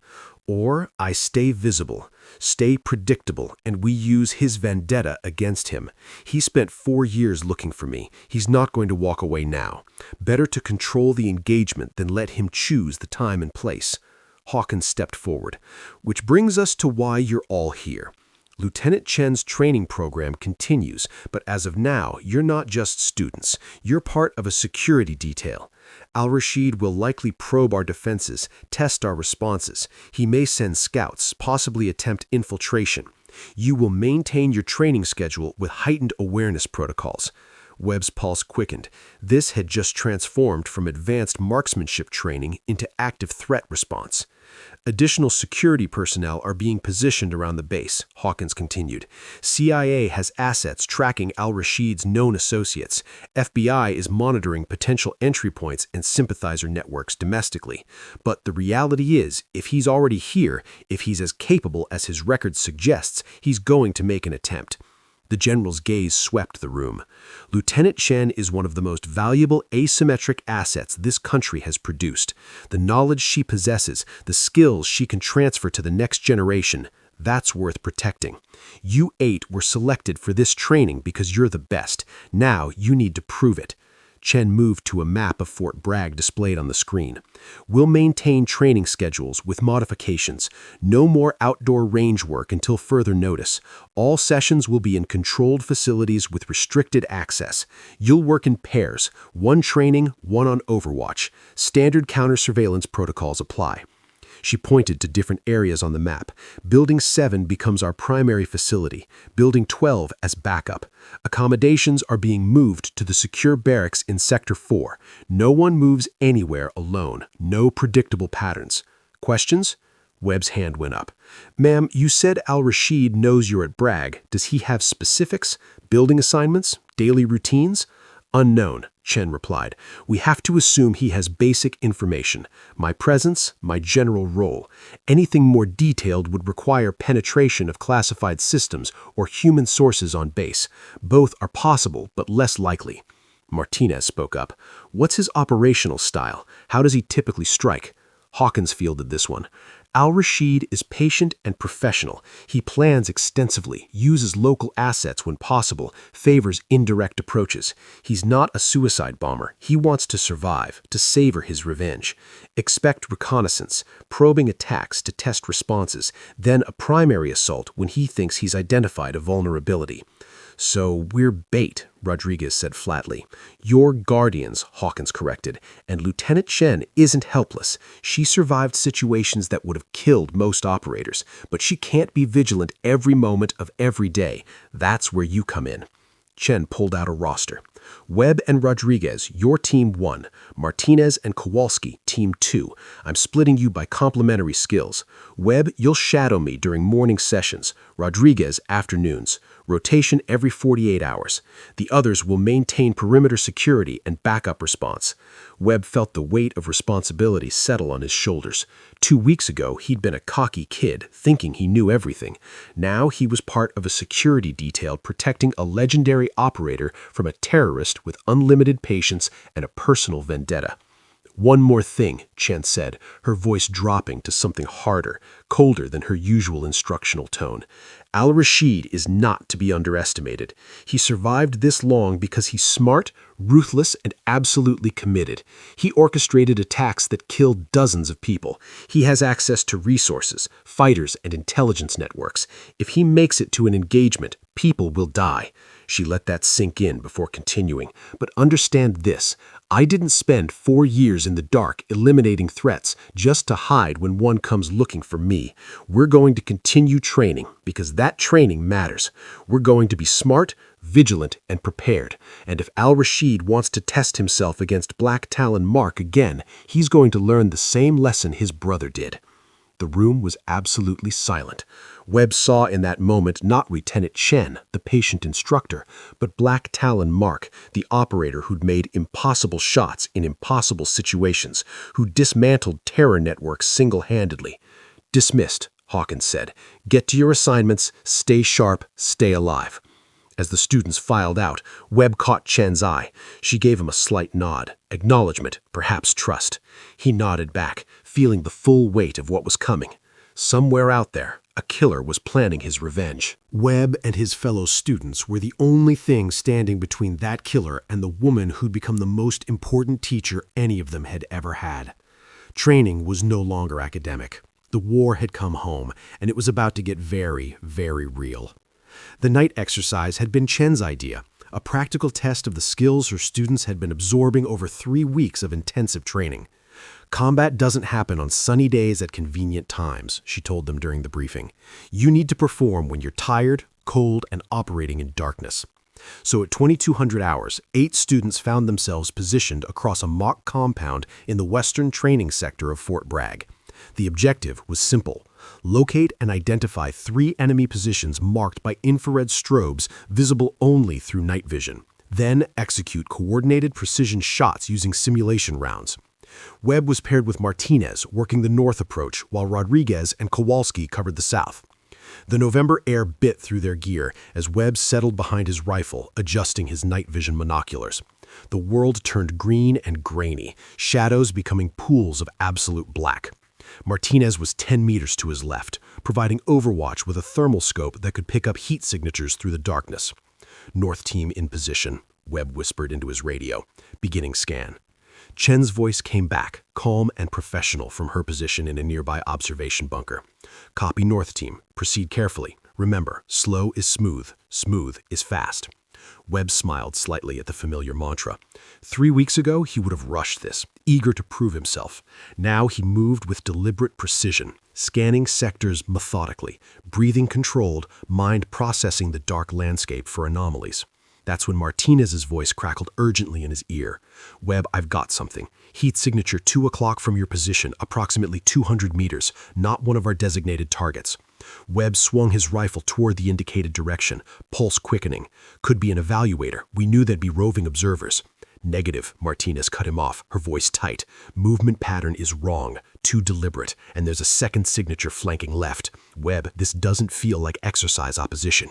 "Or I stay visible, stay predictable, and we use his vendetta against him. He spent 4 years looking for me. He's not going to walk away now. Better to control the engagement than let him choose the time and place." Hawkins stepped forward. "Which brings us to why you're all here. Lieutenant Chen's training program continues, but as of now, you're not just students. You're part of a security detail. Al-Rashid will likely probe our defenses, test our responses. He may send scouts, possibly attempt infiltration. You will maintain your training schedule with heightened awareness protocols." Webb's pulse quickened. This had just transformed from advanced marksmanship training into active threat response. "Additional security personnel are being positioned around the base," Hawkins continued. "CIA has assets tracking Al-Rashid's known associates. FBI is monitoring potential entry points and sympathizer networks domestically. But the reality is, if he's already here, if he's as capable as his record suggests, he's going to make an attempt." The general's gaze swept the room. "Lieutenant Chen is one of the most valuable asymmetric assets this country has produced. The knowledge she possesses, the skills she can transfer to the next generation, that's worth protecting. You 8 were selected for this training because you're the best. Now you need to prove it." Chen moved to a map of Fort Bragg displayed on the screen. "We'll maintain training schedules with modifications. No more outdoor range work until further notice. All sessions will be in controlled facilities with restricted access. You'll work in pairs, one training, one on overwatch. Standard counter-surveillance protocols apply." She pointed to different areas on the map. "Building 7 becomes our primary facility, Building 12 as backup. Accommodations are being moved to the secure barracks in Sector 4. No one moves anywhere alone. No predictable patterns. Questions?" Webb's hand went up. "Ma'am, you said Al-Rashid knows you're at Bragg. Does he have specifics? Building assignments? Daily routines?" "Unknown," Chen replied. "We have to assume he has basic information. My presence, my general role. Anything more detailed would require penetration of classified systems or human sources on base. Both are possible, but less likely." Martinez spoke up. "What's his operational style? How does he typically strike?" Hawkins fielded this one. "Al-Rashid is patient and professional. He plans extensively, uses local assets when possible, favors indirect approaches. He's not a suicide bomber. He wants to survive, to savor his revenge. Expect reconnaissance, probing attacks to test responses, then a primary assault when he thinks he's identified a vulnerability." "So we're bait," Rodriguez said flatly. "You're guardians," Hawkins corrected, "and Lieutenant Chen isn't helpless. She survived situations that would have killed most operators, but she can't be vigilant every moment of every day. That's where you come in." Chen pulled out a roster. "Webb and Rodriguez, your team 1. Martinez and Kowalski, team 2. I'm splitting you by complementary skills. Webb, you'll shadow me during morning sessions. Rodriguez, afternoons. Rotation every 48 hours. The others will maintain perimeter security and backup response." Webb felt the weight of responsibility settle on his shoulders. 2 weeks ago, he'd been a cocky kid, thinking he knew everything. Now he was part of a security detail protecting a legendary operator from a terrorist with unlimited patience and a personal vendetta. "One more thing," Chen said, her voice dropping to something harder, colder than her usual instructional tone. Al-Rashid is not to be underestimated. He survived this long because he's smart, ruthless, and absolutely committed. He orchestrated attacks that killed dozens of people. He has access to resources, fighters, and intelligence networks. If he makes it to an engagement, people will die. She let that sink in before continuing. But understand this. I didn't spend 4 years in the dark eliminating threats just to hide when one comes looking for me. We're going to continue training because that training matters. We're going to be smart, vigilant, and prepared. And if Al-Rashid wants to test himself against Black Talon Mark again, he's going to learn the same lesson his brother did. The room was absolutely silent. Webb saw in that moment not Lieutenant Chen, the patient instructor, but Black Talon Mark, the operator who'd made impossible shots in impossible situations, who dismantled terror networks single-handedly. "Dismissed," Hawkins said. "Get to your assignments, stay sharp, stay alive." As the students filed out, Webb caught Chen's eye. She gave him a slight nod, acknowledgement, perhaps trust. He nodded back, feeling the full weight of what was coming. Somewhere out there, a killer was planning his revenge. Webb and his fellow students were the only thing standing between that killer and the woman who'd become the most important teacher any of them had ever had. Training was no longer academic. The war had come home, and it was about to get very, very real. The night exercise had been Chen's idea, a practical test of the skills her students had been absorbing over 3 weeks of intensive training. "Combat doesn't happen on sunny days at convenient times," she told them during the briefing. "You need to perform when you're tired, cold, and operating in darkness." So at 2200 hours, 8 students found themselves positioned across a mock compound in the western training sector of Fort Bragg. The objective was simple: locate and identify 3 enemy positions marked by infrared strobes visible only through night vision. Then execute coordinated precision shots using simulation rounds. Webb was paired with Martinez, working the north approach, while Rodriguez and Kowalski covered the south. The November air bit through their gear as Webb settled behind his rifle, adjusting his night vision monoculars. The world turned green and grainy, shadows becoming pools of absolute black. Martinez was 10 meters to his left, providing overwatch with a thermal scope that could pick up heat signatures through the darkness. "North team in position," Webb whispered into his radio. "Beginning scan." Chen's voice came back, calm and professional from her position in a nearby observation bunker. "Copy North team. Proceed carefully. Remember, slow is smooth, smooth is fast." Webb smiled slightly at the familiar mantra. 3 weeks ago, he would have rushed this, eager to prove himself. Now he moved with deliberate precision, scanning sectors methodically, breathing controlled, mind processing the dark landscape for anomalies. That's when Martinez's voice crackled urgently in his ear. "Webb, I've got something. Heat signature 2 o'clock from your position, approximately 200 meters, not one of our designated targets." Webb swung his rifle toward the indicated direction, pulse quickening. "Could be an evaluator. We knew there'd be roving observers." "Negative," Martinez cut him off, her voice tight. "Movement pattern is wrong, too deliberate, and there's a second signature flanking left. Webb, this doesn't feel like exercise opposition."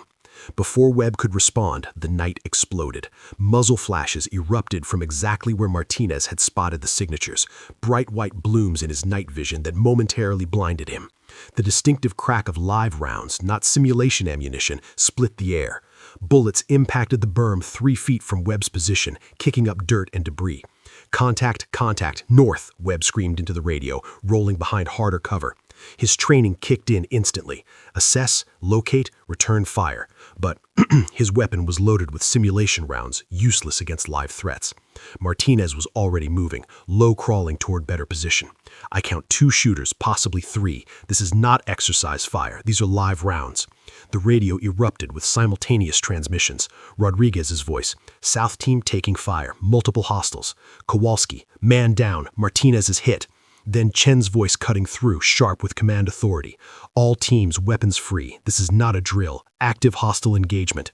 Before Webb could respond, the night exploded. Muzzle flashes erupted from exactly where Martinez had spotted the signatures, bright white blooms in his night vision that momentarily blinded him. The distinctive crack of live rounds, not simulation ammunition, split the air. Bullets impacted the berm 3 feet from Webb's position, kicking up dirt and debris. "Contact, contact, north," Webb screamed into the radio, rolling behind harder cover. His training kicked in instantly. Assess, locate, return fire. But his weapon was loaded with simulation rounds, useless against live threats. Martinez was already moving, low crawling toward better position. "I count 2 shooters, possibly 3. This is not exercise fire. These are live rounds." The radio erupted with simultaneous transmissions. Rodriguez's voice: "South team taking fire, multiple hostiles. Kowalski, man down, Martinez is hit." Then Chen's voice cutting through, sharp with command authority: "All teams weapons free. This is not a drill. Active hostile engagement."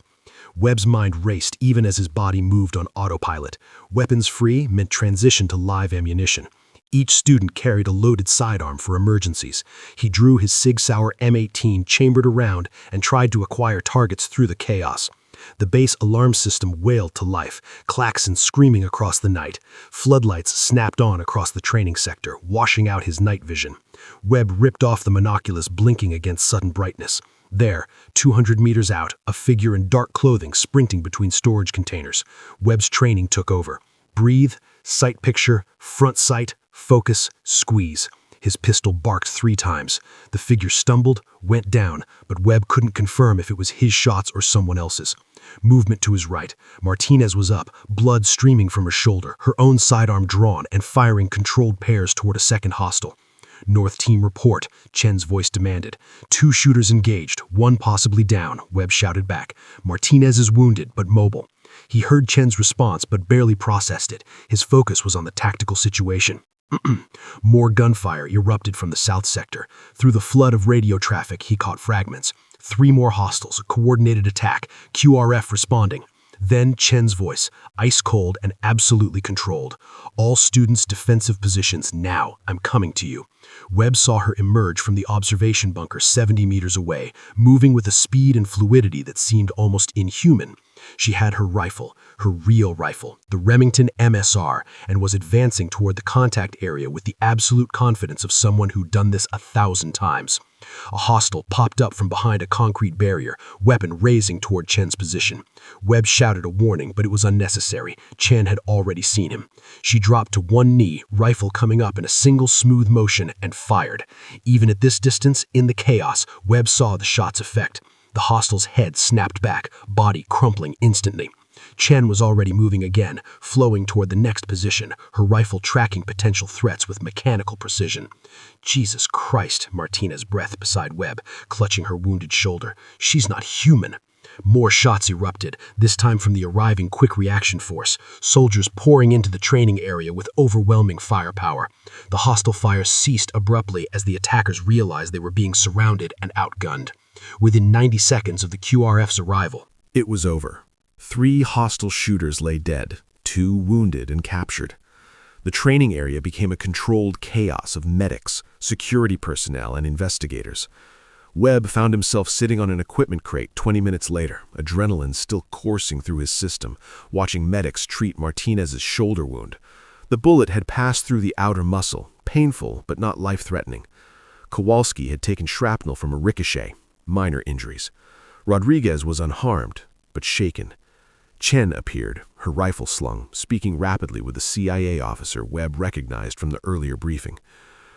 Webb's mind raced even as his body moved on autopilot. Weapons free meant transition to live ammunition. Each student carried a loaded sidearm for emergencies. He drew his Sig Sauer M18 chambered around and tried to acquire targets through the chaos. The base alarm system wailed to life, klaxons screaming across the night. Floodlights snapped on across the training sector, washing out his night vision. Webb ripped off the monoculus, blinking against sudden brightness. There, 200 meters out, a figure in dark clothing sprinting between storage containers. Webb's training took over. Breathe, sight picture, front sight, focus, squeeze. His pistol barked 3 times. The figure stumbled, went down, but Webb couldn't confirm if it was his shots or someone else's. Movement to his right. Martinez was up, blood streaming from her shoulder, her own sidearm drawn and firing controlled pairs toward a second hostile. North Team report, Chen's voice demanded. 2 shooters engaged, 1 possibly down, Webb shouted back. Martinez is wounded, but mobile. He heard Chen's response, but barely processed it. His focus was on the tactical situation. More gunfire erupted from the south sector. Through the flood of radio traffic, he caught fragments. 3 more hostiles, coordinated attack, QRF responding. Then Chen's voice, ice cold and absolutely controlled. All students' defensive positions now. I'm coming to you. Webb saw her emerge from the observation bunker 70 meters away, moving with a speed and fluidity that seemed almost inhuman. She had her rifle, her real rifle, the Remington MSR, and was advancing toward the contact area with the absolute confidence of someone who'd done this 1,000 times. A hostile popped up from behind a concrete barrier, weapon raising toward Chen's position. Webb shouted a warning, but it was unnecessary. Chen had already seen him. She dropped to one knee, rifle coming up in a single smooth motion, and fired. Even at this distance, in the chaos, Webb saw the shot's effect. The hostile's head snapped back, body crumpling instantly. Chen was already moving again, flowing toward the next position, her rifle tracking potential threats with mechanical precision. Jesus Christ, Martinez breathed beside Webb, clutching her wounded shoulder. She's not human. More shots erupted, this time from the arriving quick reaction force, soldiers pouring into the training area with overwhelming firepower. The hostile fire ceased abruptly as the attackers realized they were being surrounded and outgunned. Within 90 seconds of the QRF's arrival, It was over. 3 hostile shooters lay dead, 2 wounded and captured. The training area became a controlled chaos of medics, security personnel, and investigators. Webb found himself sitting on an equipment crate 20 minutes later, adrenaline still coursing through his system, watching medics treat Martinez's shoulder wound. The bullet had passed through the outer muscle, painful but not life-threatening. Kowalski had taken shrapnel from a ricochet, minor injuries. Rodriguez was unharmed, but shaken. Chen appeared, her rifle slung, speaking rapidly with a CIA officer Webb recognized from the earlier briefing.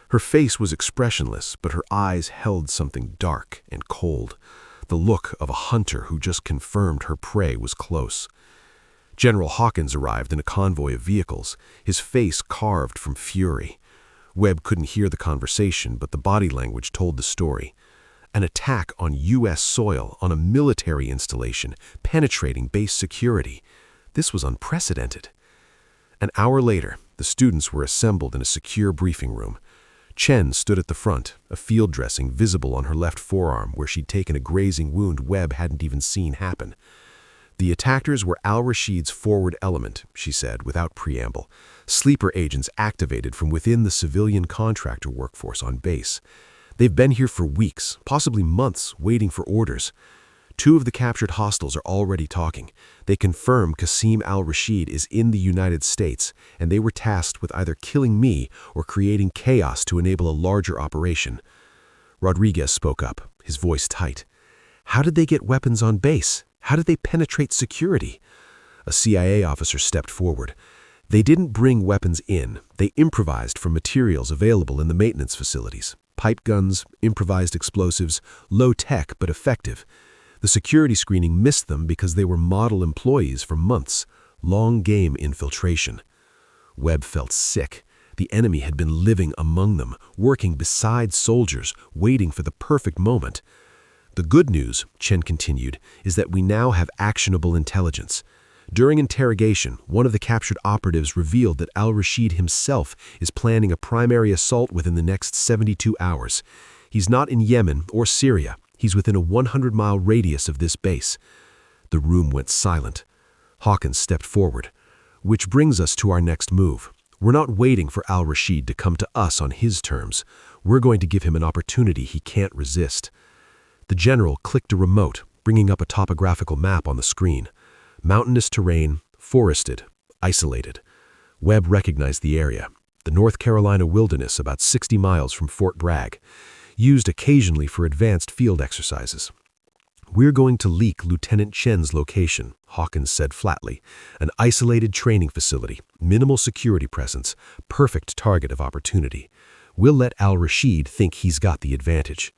Her face was expressionless, but her eyes held something dark and cold, the look of a hunter who just confirmed her prey was close. General Hawkins arrived in a convoy of vehicles, his face carved from fury. Webb couldn't hear the conversation, but the body language told the story. An attack on U.S. soil, on a military installation, penetrating base security. This was unprecedented. An hour later, the students were assembled in a secure briefing room. Chen stood at the front, a field dressing visible on her left forearm where she'd taken a grazing wound Webb hadn't even seen happen. The attackers were al-Rashid's forward element, she said, without preamble. Sleeper agents activated from within the civilian contractor workforce on base. They've been here for weeks, possibly months, waiting for orders. 2 of the captured hostiles are already talking. They confirm Qasim al-Rashid is in the United States, and they were tasked with either killing me or creating chaos to enable a larger operation. Rodriguez spoke up, his voice tight. How did they get weapons on base? How did they penetrate security? A CIA officer stepped forward. They didn't bring weapons in. They improvised from materials available in the maintenance facilities. Pipe guns, improvised explosives, low tech but effective. The security screening missed them because they were model employees for months. Long game infiltration. Webb felt sick. The enemy had been living among them, working beside soldiers, waiting for the perfect moment. The good news, Chen continued, is that we now have actionable intelligence. During interrogation, one of the captured operatives revealed that al-Rashid himself is planning a primary assault within the next 72 hours. He's not in Yemen or Syria. He's within a 100-mile radius of this base. The room went silent. Hawkins stepped forward. Which brings us to our next move. We're not waiting for al-Rashid to come to us on his terms. We're going to give him an opportunity he can't resist. The general clicked a remote, bringing up a topographical map on the screen. Mountainous terrain, forested, isolated. Webb recognized the area, the North Carolina wilderness about 60 miles from Fort Bragg, used occasionally for advanced field exercises. "We're going to leak Lieutenant Chen's location," Hawkins said flatly. "An isolated training facility, minimal security presence, perfect target of opportunity. We'll let Al-Rashid think he's got the advantage."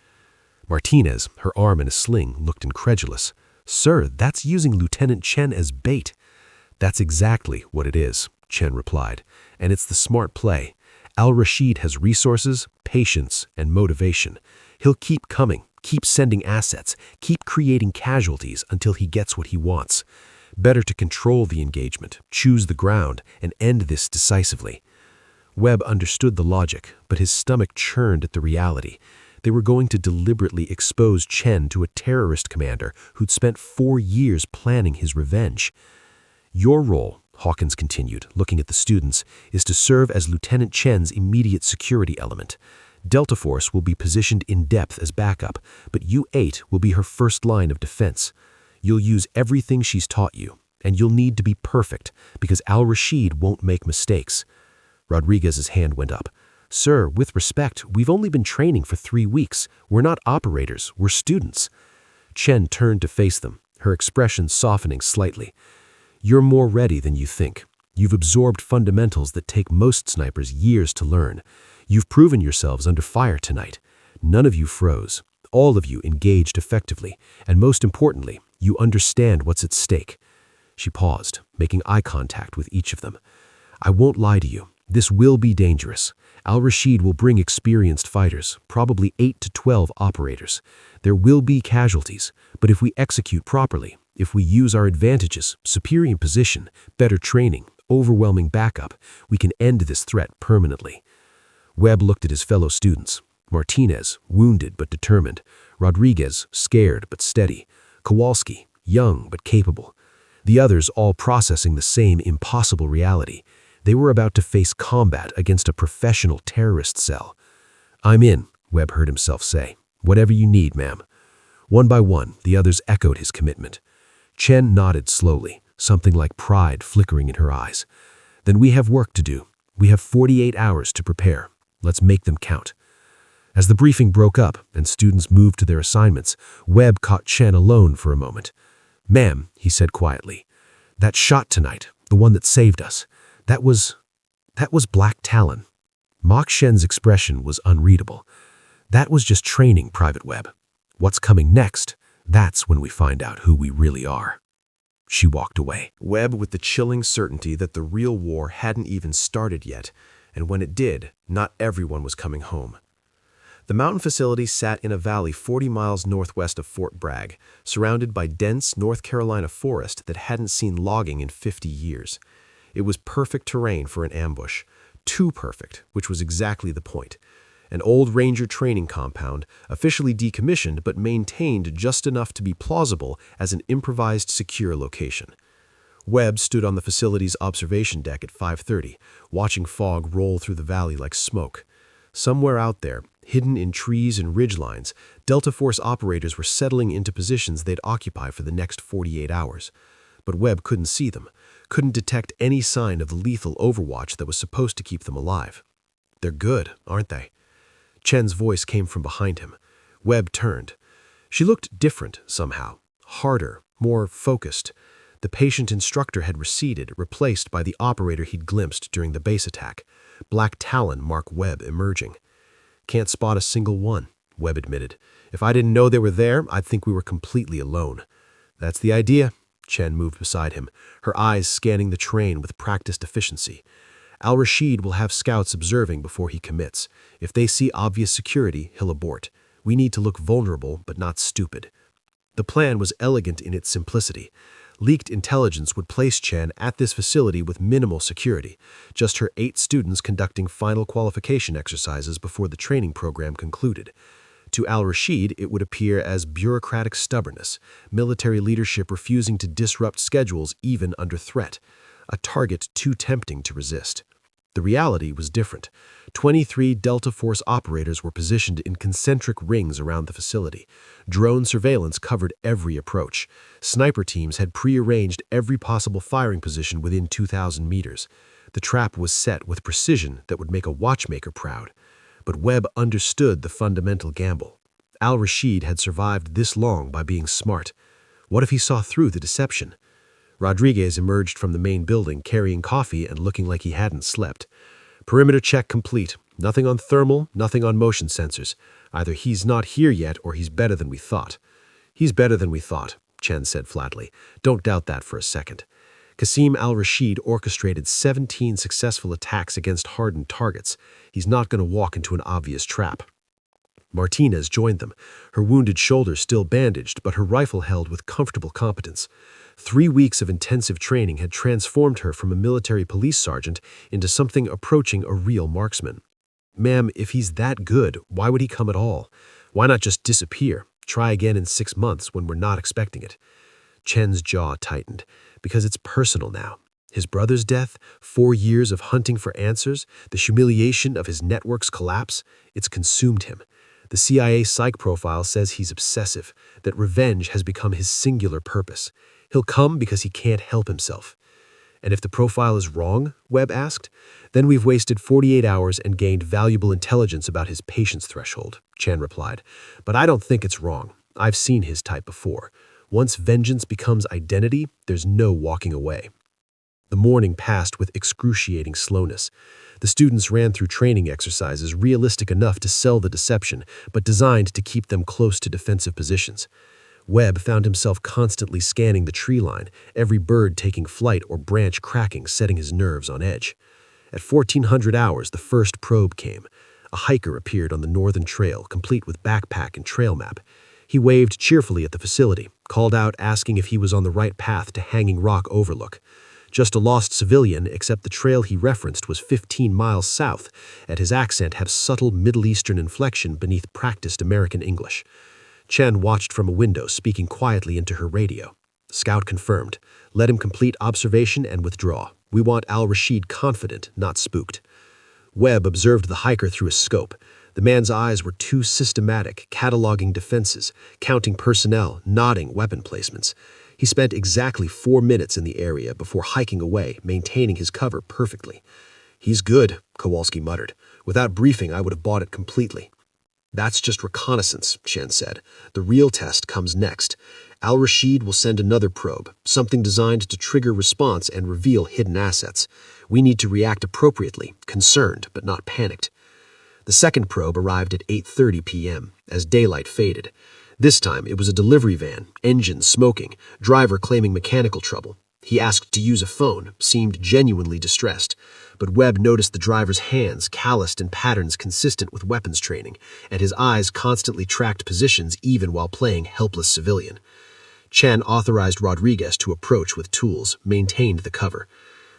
Martinez, her arm in a sling, looked incredulous. "Sir, that's using Lieutenant Chen as bait." "That's exactly what it is," Chen replied, "and it's the smart play. Al-Rashid has resources, patience, and motivation. He'll keep coming, keep sending assets, keep creating casualties until he gets what he wants. Better to control the engagement, choose the ground, and end this decisively." Webb understood the logic, but his stomach churned at the reality. They were going to deliberately expose Chen to a terrorist commander who'd spent 4 years planning his revenge. "Your role," Hawkins continued, looking at the students, "is to serve as Lieutenant Chen's immediate security element. Delta Force will be positioned in depth as backup, but U-8 will be her first line of defense. You'll use everything she's taught you, and you'll need to be perfect, because Al-Rashid won't make mistakes." Rodriguez's hand went up. "Sir, with respect, we've only been training for 3 weeks. We're not operators, we're students." Chen turned to face them, her expression softening slightly. "You're more ready than you think. You've absorbed fundamentals that take most snipers years to learn. You've proven yourselves under fire tonight. None of you froze. All of you engaged effectively, and most importantly, you understand what's at stake." She paused, making eye contact with each of them. "I won't lie to you. This will be dangerous. Al-Rashid will bring experienced fighters, probably 8 to 12 operators. There will be casualties, but if we execute properly, if we use our advantages, superior position, better training, overwhelming backup, we can end this threat permanently." Webb looked at his fellow students. Martinez, wounded but determined. Rodriguez, scared but steady. Kowalski, young but capable. The others all processing the same impossible reality. They were about to face combat against a professional terrorist cell. "I'm in," Webb heard himself say. "Whatever you need, ma'am." One by one, the others echoed his commitment. Chen nodded slowly, something like pride flickering in her eyes. "Then we have work to do. We have 48 hours to prepare. Let's make them count." As the briefing broke up and students moved to their assignments, Webb caught Chen alone for a moment. "Ma'am," he said quietly, "that shot tonight, the one that saved us, that was Black Talon." Mock Shen's expression was unreadable. "That was just training, Private Webb. What's coming next? That's when we find out who we really are." She walked away. Webb with the chilling certainty that the real war hadn't even started yet, and when it did, not everyone was coming home. The mountain facility sat in a valley 40 miles northwest of Fort Bragg, surrounded by dense North Carolina forest that hadn't seen logging in 50 years. It was perfect terrain for an ambush. Too perfect, which was exactly the point. An old Ranger training compound, officially decommissioned but maintained just enough to be plausible as an improvised secure location. Webb stood on the facility's observation deck at 5:30, watching fog roll through the valley like smoke. Somewhere out there, hidden in trees and ridgelines, Delta Force operators were settling into positions they'd occupy for the next 48 hours. But Webb couldn't see them, couldn't detect any sign of the lethal overwatch that was supposed to keep them alive. "They're good, aren't they?" Chen's voice came from behind him. Webb turned. She looked different somehow, harder, more focused. The patient instructor had receded, replaced by the operator he'd glimpsed during the base attack. Black Talon Mark Webb emerging. "Can't spot a single one," Webb admitted. "If I didn't know they were there, I'd think we were completely alone." "That's the idea." Chen moved beside him, her eyes scanning the terrain with practiced efficiency. "Al-Rashid will have scouts observing before he commits. If they see obvious security, he'll abort. We need to look vulnerable, but not stupid." The plan was elegant in its simplicity. Leaked intelligence would place Chen at this facility with minimal security, just her 8 students conducting final qualification exercises before the training program concluded. To Al-Rashid, it would appear as bureaucratic stubbornness, military leadership refusing to disrupt schedules even under threat, a target too tempting to resist. The reality was different. 23 Delta Force operators were positioned in concentric rings around the facility. Drone surveillance covered every approach. Sniper teams had prearranged every possible firing position within 2,000 meters. The trap was set with precision that would make a watchmaker proud. But Webb understood the fundamental gamble. Al-Rashid had survived this long by being smart. What if he saw through the deception? Rodriguez emerged from the main building carrying coffee and looking like he hadn't slept. Perimeter check complete. Nothing on thermal, nothing on motion sensors. Either he's not here yet or he's better than we thought. He's better than we thought, Chen said flatly. Don't doubt that for a second. Qasim al-Rashid orchestrated 17 successful attacks against hardened targets. He's not going to walk into an obvious trap. Martinez joined them, her wounded shoulder still bandaged, but her rifle held with comfortable competence. 3 weeks of intensive training had transformed her from a military police sergeant into something approaching a real marksman. Ma'am, if he's that good, why would he come at all? Why not just disappear? Try again in 6 months when we're not expecting it. Chen's jaw tightened, because it's personal now. His brother's death, 4 years of hunting for answers, the humiliation of his network's collapse, it's consumed him. The CIA psych profile says he's obsessive, that revenge has become his singular purpose. He'll come because he can't help himself. And if the profile is wrong, Webb asked, then we've wasted 48 hours and gained valuable intelligence about his patience threshold, Chen replied. But I don't think it's wrong. I've seen his type before. Once vengeance becomes identity, there's no walking away. The morning passed with excruciating slowness. The students ran through training exercises realistic enough to sell the deception, but designed to keep them close to defensive positions. Webb found himself constantly scanning the tree line, every bird taking flight or branch cracking, setting his nerves on edge. At 1400 hours, the first probe came. A hiker appeared on the northern trail, complete with backpack and trail map. He waved cheerfully at the facility, called out asking if he was on the right path to Hanging Rock Overlook. Just a lost civilian, except the trail he referenced was 15 miles south, and his accent had subtle Middle Eastern inflection beneath practiced American English. Chen watched from a window, speaking quietly into her radio. Scout confirmed. Let him complete observation and withdraw. We want al-Rashid confident, not spooked. Webb observed the hiker through a scope. The man's eyes were too systematic, cataloging defenses, counting personnel, nodding weapon placements. He spent exactly 4 minutes in the area before hiking away, maintaining his cover perfectly. He's good, Kowalski muttered. Without briefing, I would have bought it completely. That's just reconnaissance, Chen said. The real test comes next. Al-Rashid will send another probe, something designed to trigger response and reveal hidden assets. We need to react appropriately, concerned but not panicked. The second probe arrived at 8:30 p.m. as daylight faded. This time it was a delivery van, engine smoking, driver claiming mechanical trouble. He asked to use a phone, seemed genuinely distressed. But Webb noticed the driver's hands calloused in patterns consistent with weapons training, and his eyes constantly tracked positions even while playing helpless civilian. Chen authorized Rodriguez to approach with tools, maintained the cover.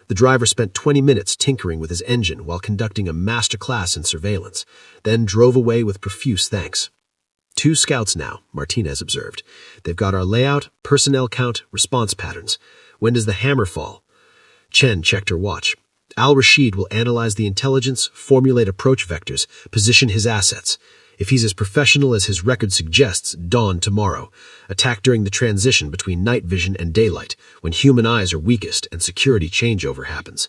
The driver spent 20 minutes tinkering with his engine while conducting a masterclass in surveillance, then drove away with profuse thanks. 2 scouts now, Martinez observed. They've got our layout, personnel count, response patterns. When does the hammer fall? Chen checked her watch. Al-Rashid will analyze the intelligence, formulate approach vectors, position his assets. If he's as professional as his record suggests, dawn tomorrow. Attack during the transition between night vision and daylight, when human eyes are weakest and security changeover happens.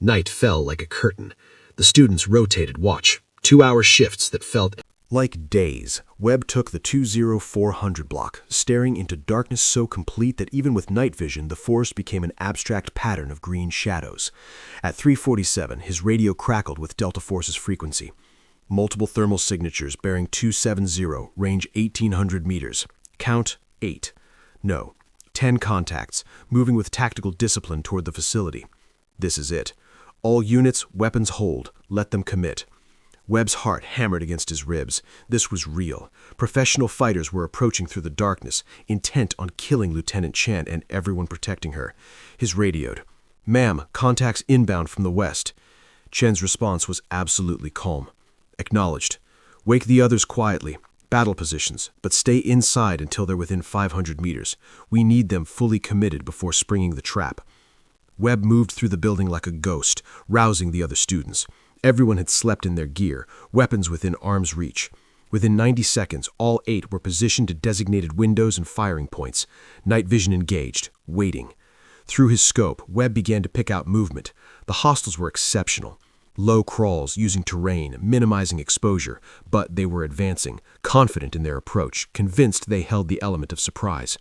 Night fell like a curtain. The students rotated watch, 2-hour shifts that felt like days. Webb took the 20400 block, staring into darkness so complete that even with night vision, the forest became an abstract pattern of green shadows. At 3:47, his radio crackled with Delta Force's frequency. Multiple thermal signatures bearing 270, range 1800 meters. Count 8. No, 10 contacts, moving with tactical discipline toward the facility. This is it. All units, weapons hold. Let them commit. Webb's heart hammered against his ribs. This was real. Professional fighters were approaching through the darkness, intent on killing Lieutenant Chen and everyone protecting her. His radioed. Ma'am, contacts inbound from the west. Chen's response was absolutely calm. Acknowledged. Wake the others quietly. Battle positions, but stay inside until they're within 500 meters. We need them fully committed before springing the trap. Webb moved through the building like a ghost, rousing the other students. Everyone had slept in their gear, weapons within arm's reach. Within 90 seconds, all 8 were positioned to designated windows and firing points. Night vision engaged, waiting. Through his scope, Webb began to pick out movement. The hostiles were exceptional. Low crawls, using terrain, minimizing exposure, but they were advancing, confident in their approach, convinced they held the element of surprise.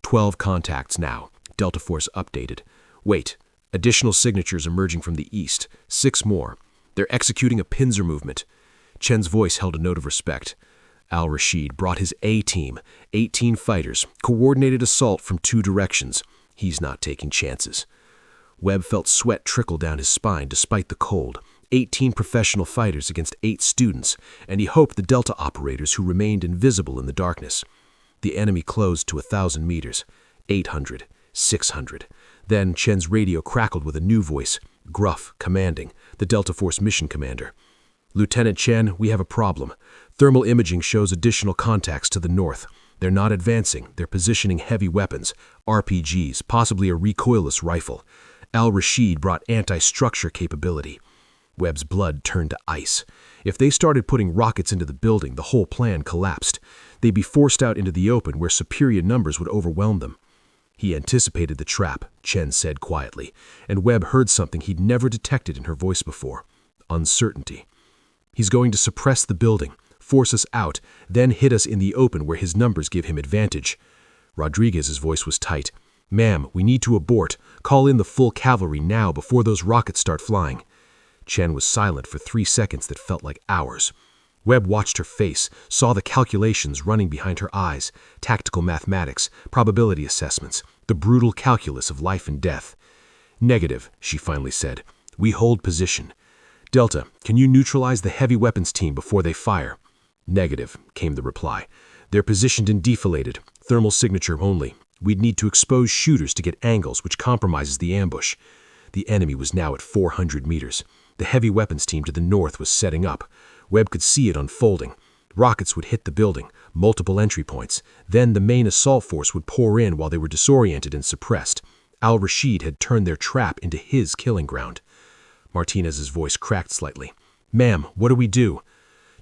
12 contacts now, Delta Force updated. Wait, additional signatures emerging from the east, 6 more. They're executing a pincer movement. Chen's voice held a note of respect. Al-Rashid brought his A-team, 18 fighters, coordinated assault from 2 directions. He's not taking chances. Webb felt sweat trickle down his spine despite the cold. 18 professional fighters against 8 students, and he hoped the Delta operators who remained invisible in the darkness. The enemy closed to 1,000 meters, 800, 600. Then Chen's radio crackled with a new voice, gruff, commanding, the Delta Force mission commander. Lieutenant Chen, we have a problem. Thermal imaging shows additional contacts to the north. They're not advancing, they're positioning heavy weapons, RPGs, possibly a recoilless rifle. Al-Rashid brought anti-structure capability. Webb's blood turned to ice. If they started putting rockets into the building, the whole plan collapsed. They'd be forced out into the open where superior numbers would overwhelm them. He anticipated the trap, Chen said quietly, and Webb heard something he'd never detected in her voice before. Uncertainty. He's going to suppress the building, force us out, then hit us in the open where his numbers give him advantage. Rodriguez's voice was tight. Ma'am, we need to abort. Call in the full cavalry now before those rockets start flying. Chen was silent for 3 seconds that felt like hours. Webb watched her face, saw the calculations running behind her eyes, tactical mathematics, probability assessments, the brutal calculus of life and death. Negative, she finally said. We hold position. Delta, can you neutralize the heavy weapons team before they fire? Negative, came the reply. They're positioned and defilated, thermal signature only. We'd need to expose shooters to get angles, which compromises the ambush. The enemy was now at 400 meters. The heavy weapons team to the north was setting up. Webb could see it unfolding. Rockets would hit the building, multiple entry points. Then the main assault force would pour in while they were disoriented and suppressed. Al-Rashid had turned their trap into his killing ground. Martinez's voice cracked slightly. Ma'am, what do we do?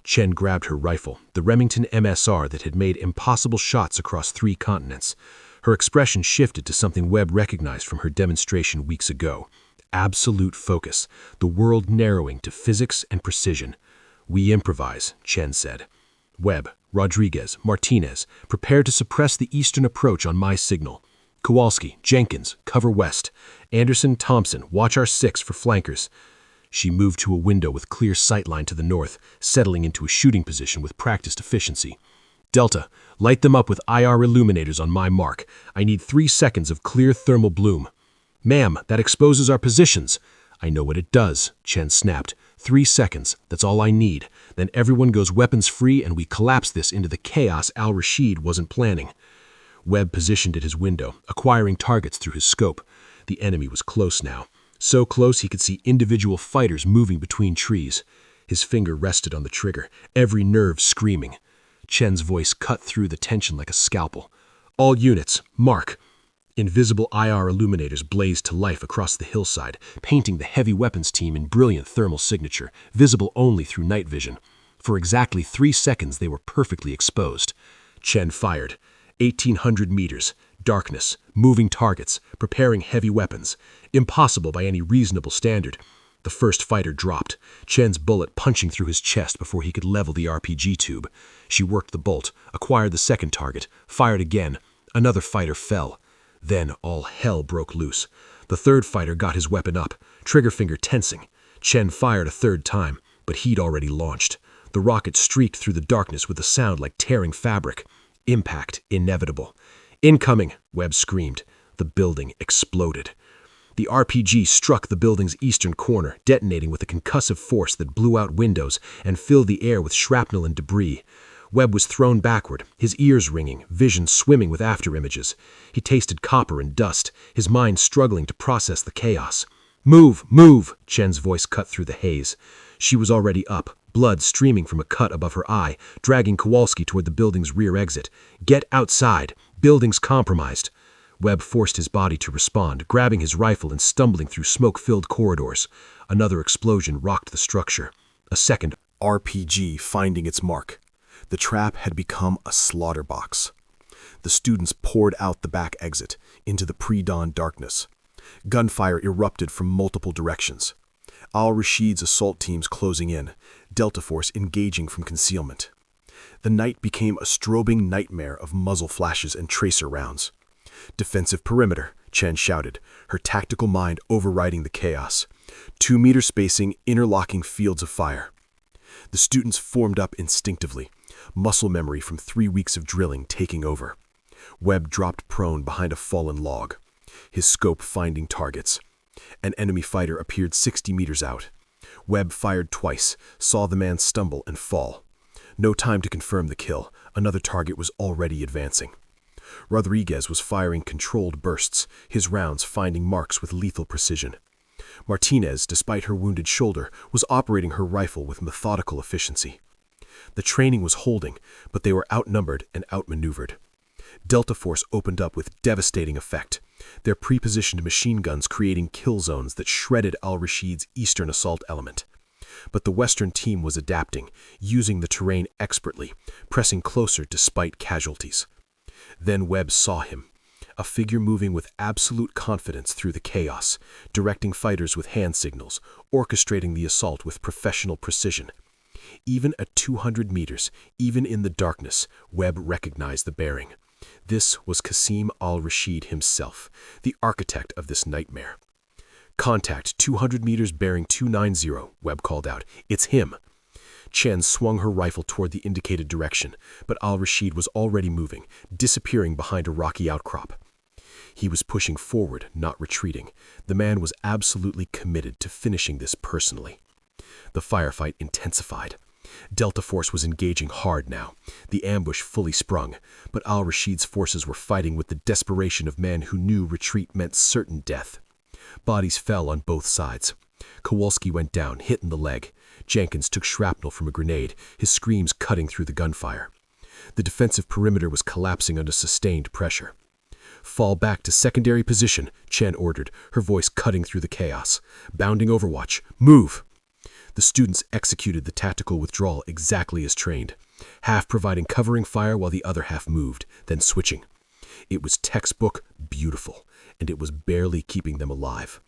Chen grabbed her rifle, the Remington MSR that had made impossible shots across 3 continents. Her expression shifted to something Webb recognized from her demonstration weeks ago. Absolute focus, the world narrowing to physics and precision. We improvise, Chen said. Webb, Rodriguez, Martinez, prepare to suppress the eastern approach on my signal. Kowalski, Jenkins, cover west. Anderson, Thompson, watch our 6 for flankers. She moved to a window with clear sightline to the north, settling into a shooting position with practiced efficiency. Delta, light them up with IR illuminators on my mark. I need 3 seconds of clear thermal bloom. Ma'am, that exposes our positions. I know what it does, Chen snapped. 3 seconds, that's all I need. Then everyone goes weapons free and we collapse this into the chaos Al-Rashid wasn't planning. Webb positioned at his window, acquiring targets through his scope. The enemy was close now. So close he could see individual fighters moving between trees. His finger rested on the trigger, every nerve screaming. Chen's voice cut through the tension like a scalpel. All units, mark. Invisible IR illuminators blazed to life across the hillside, painting the heavy weapons team in brilliant thermal signature, visible only through night vision. For exactly 3 seconds they were perfectly exposed. Chen fired. 1,800 meters. Darkness. Moving targets. Preparing heavy weapons. Impossible by any reasonable standard. The first fighter dropped, Chen's bullet punching through his chest before he could level the RPG tube. She worked the bolt, acquired the second target, fired again. Another fighter fell. Then all hell broke loose. The third fighter got his weapon up, trigger finger tensing. Chen fired a 3rd time, but he'd already launched. The rocket streaked through the darkness with a sound like tearing fabric. Impact inevitable. Incoming, Webb screamed. The building exploded. The RPG struck the building's eastern corner, detonating with a concussive force that blew out windows and filled the air with shrapnel and debris. Webb was thrown backward, his ears ringing, vision swimming with afterimages. He tasted copper and dust, his mind struggling to process the chaos. Move, move, Chen's voice cut through the haze. She was already up, blood streaming from a cut above her eye, dragging Kowalski toward the building's rear exit. Get outside. Building's compromised. Webb forced his body to respond, grabbing his rifle and stumbling through smoke-filled corridors. Another explosion rocked the structure. A second RPG finding its mark. The trap had become a slaughter box. The students poured out the back exit, into the pre-dawn darkness. Gunfire erupted from multiple directions. Al-Rashid's assault teams closing in, Delta Force engaging from concealment. The night became a strobing nightmare of muzzle flashes and tracer rounds. "Defensive perimeter," Chen shouted, her tactical mind overriding the chaos. 2-meter spacing, interlocking fields of fire. The students formed up instinctively, muscle memory from 3 weeks of drilling taking over. Webb dropped prone behind a fallen log, his scope finding targets. An enemy fighter appeared 60 meters out. Webb fired twice, saw the man stumble and fall. No time to confirm the kill. Another target was already advancing. Rodriguez was firing controlled bursts, his rounds finding marks with lethal precision. Martinez, despite her wounded shoulder, was operating her rifle with methodical efficiency. The training was holding, but they were outnumbered and outmaneuvered. Delta Force opened up with devastating effect, their pre-positioned machine guns creating kill zones that shredded Al-Rashid's eastern assault element. But the Western team was adapting, using the terrain expertly, pressing closer despite casualties. Then Webb saw him, a figure moving with absolute confidence through the chaos, directing fighters with hand signals, orchestrating the assault with professional precision. Even at 200 meters, even in the darkness, Webb recognized the bearing. This was Qasim al-Rashid himself, the architect of this nightmare. "Contact, 200 meters bearing 290, Webb called out. "It's him." Chen swung her rifle toward the indicated direction, but al-Rashid was already moving, disappearing behind a rocky outcrop. He was pushing forward, not retreating. The man was absolutely committed to finishing this personally. The firefight intensified. Delta Force was engaging hard now, the ambush fully sprung, but al-Rashid's forces were fighting with the desperation of men who knew retreat meant certain death. Bodies fell on both sides. Kowalski went down, hit in the leg. Jenkins took shrapnel from a grenade, his screams cutting through the gunfire. The defensive perimeter was collapsing under sustained pressure. "Fall back to secondary position," Chen ordered, her voice cutting through the chaos. "Bounding overwatch. Move!" The students executed the tactical withdrawal exactly as trained, half providing covering fire while the other half moved, then switching. It was textbook beautiful, and it was barely keeping them alive.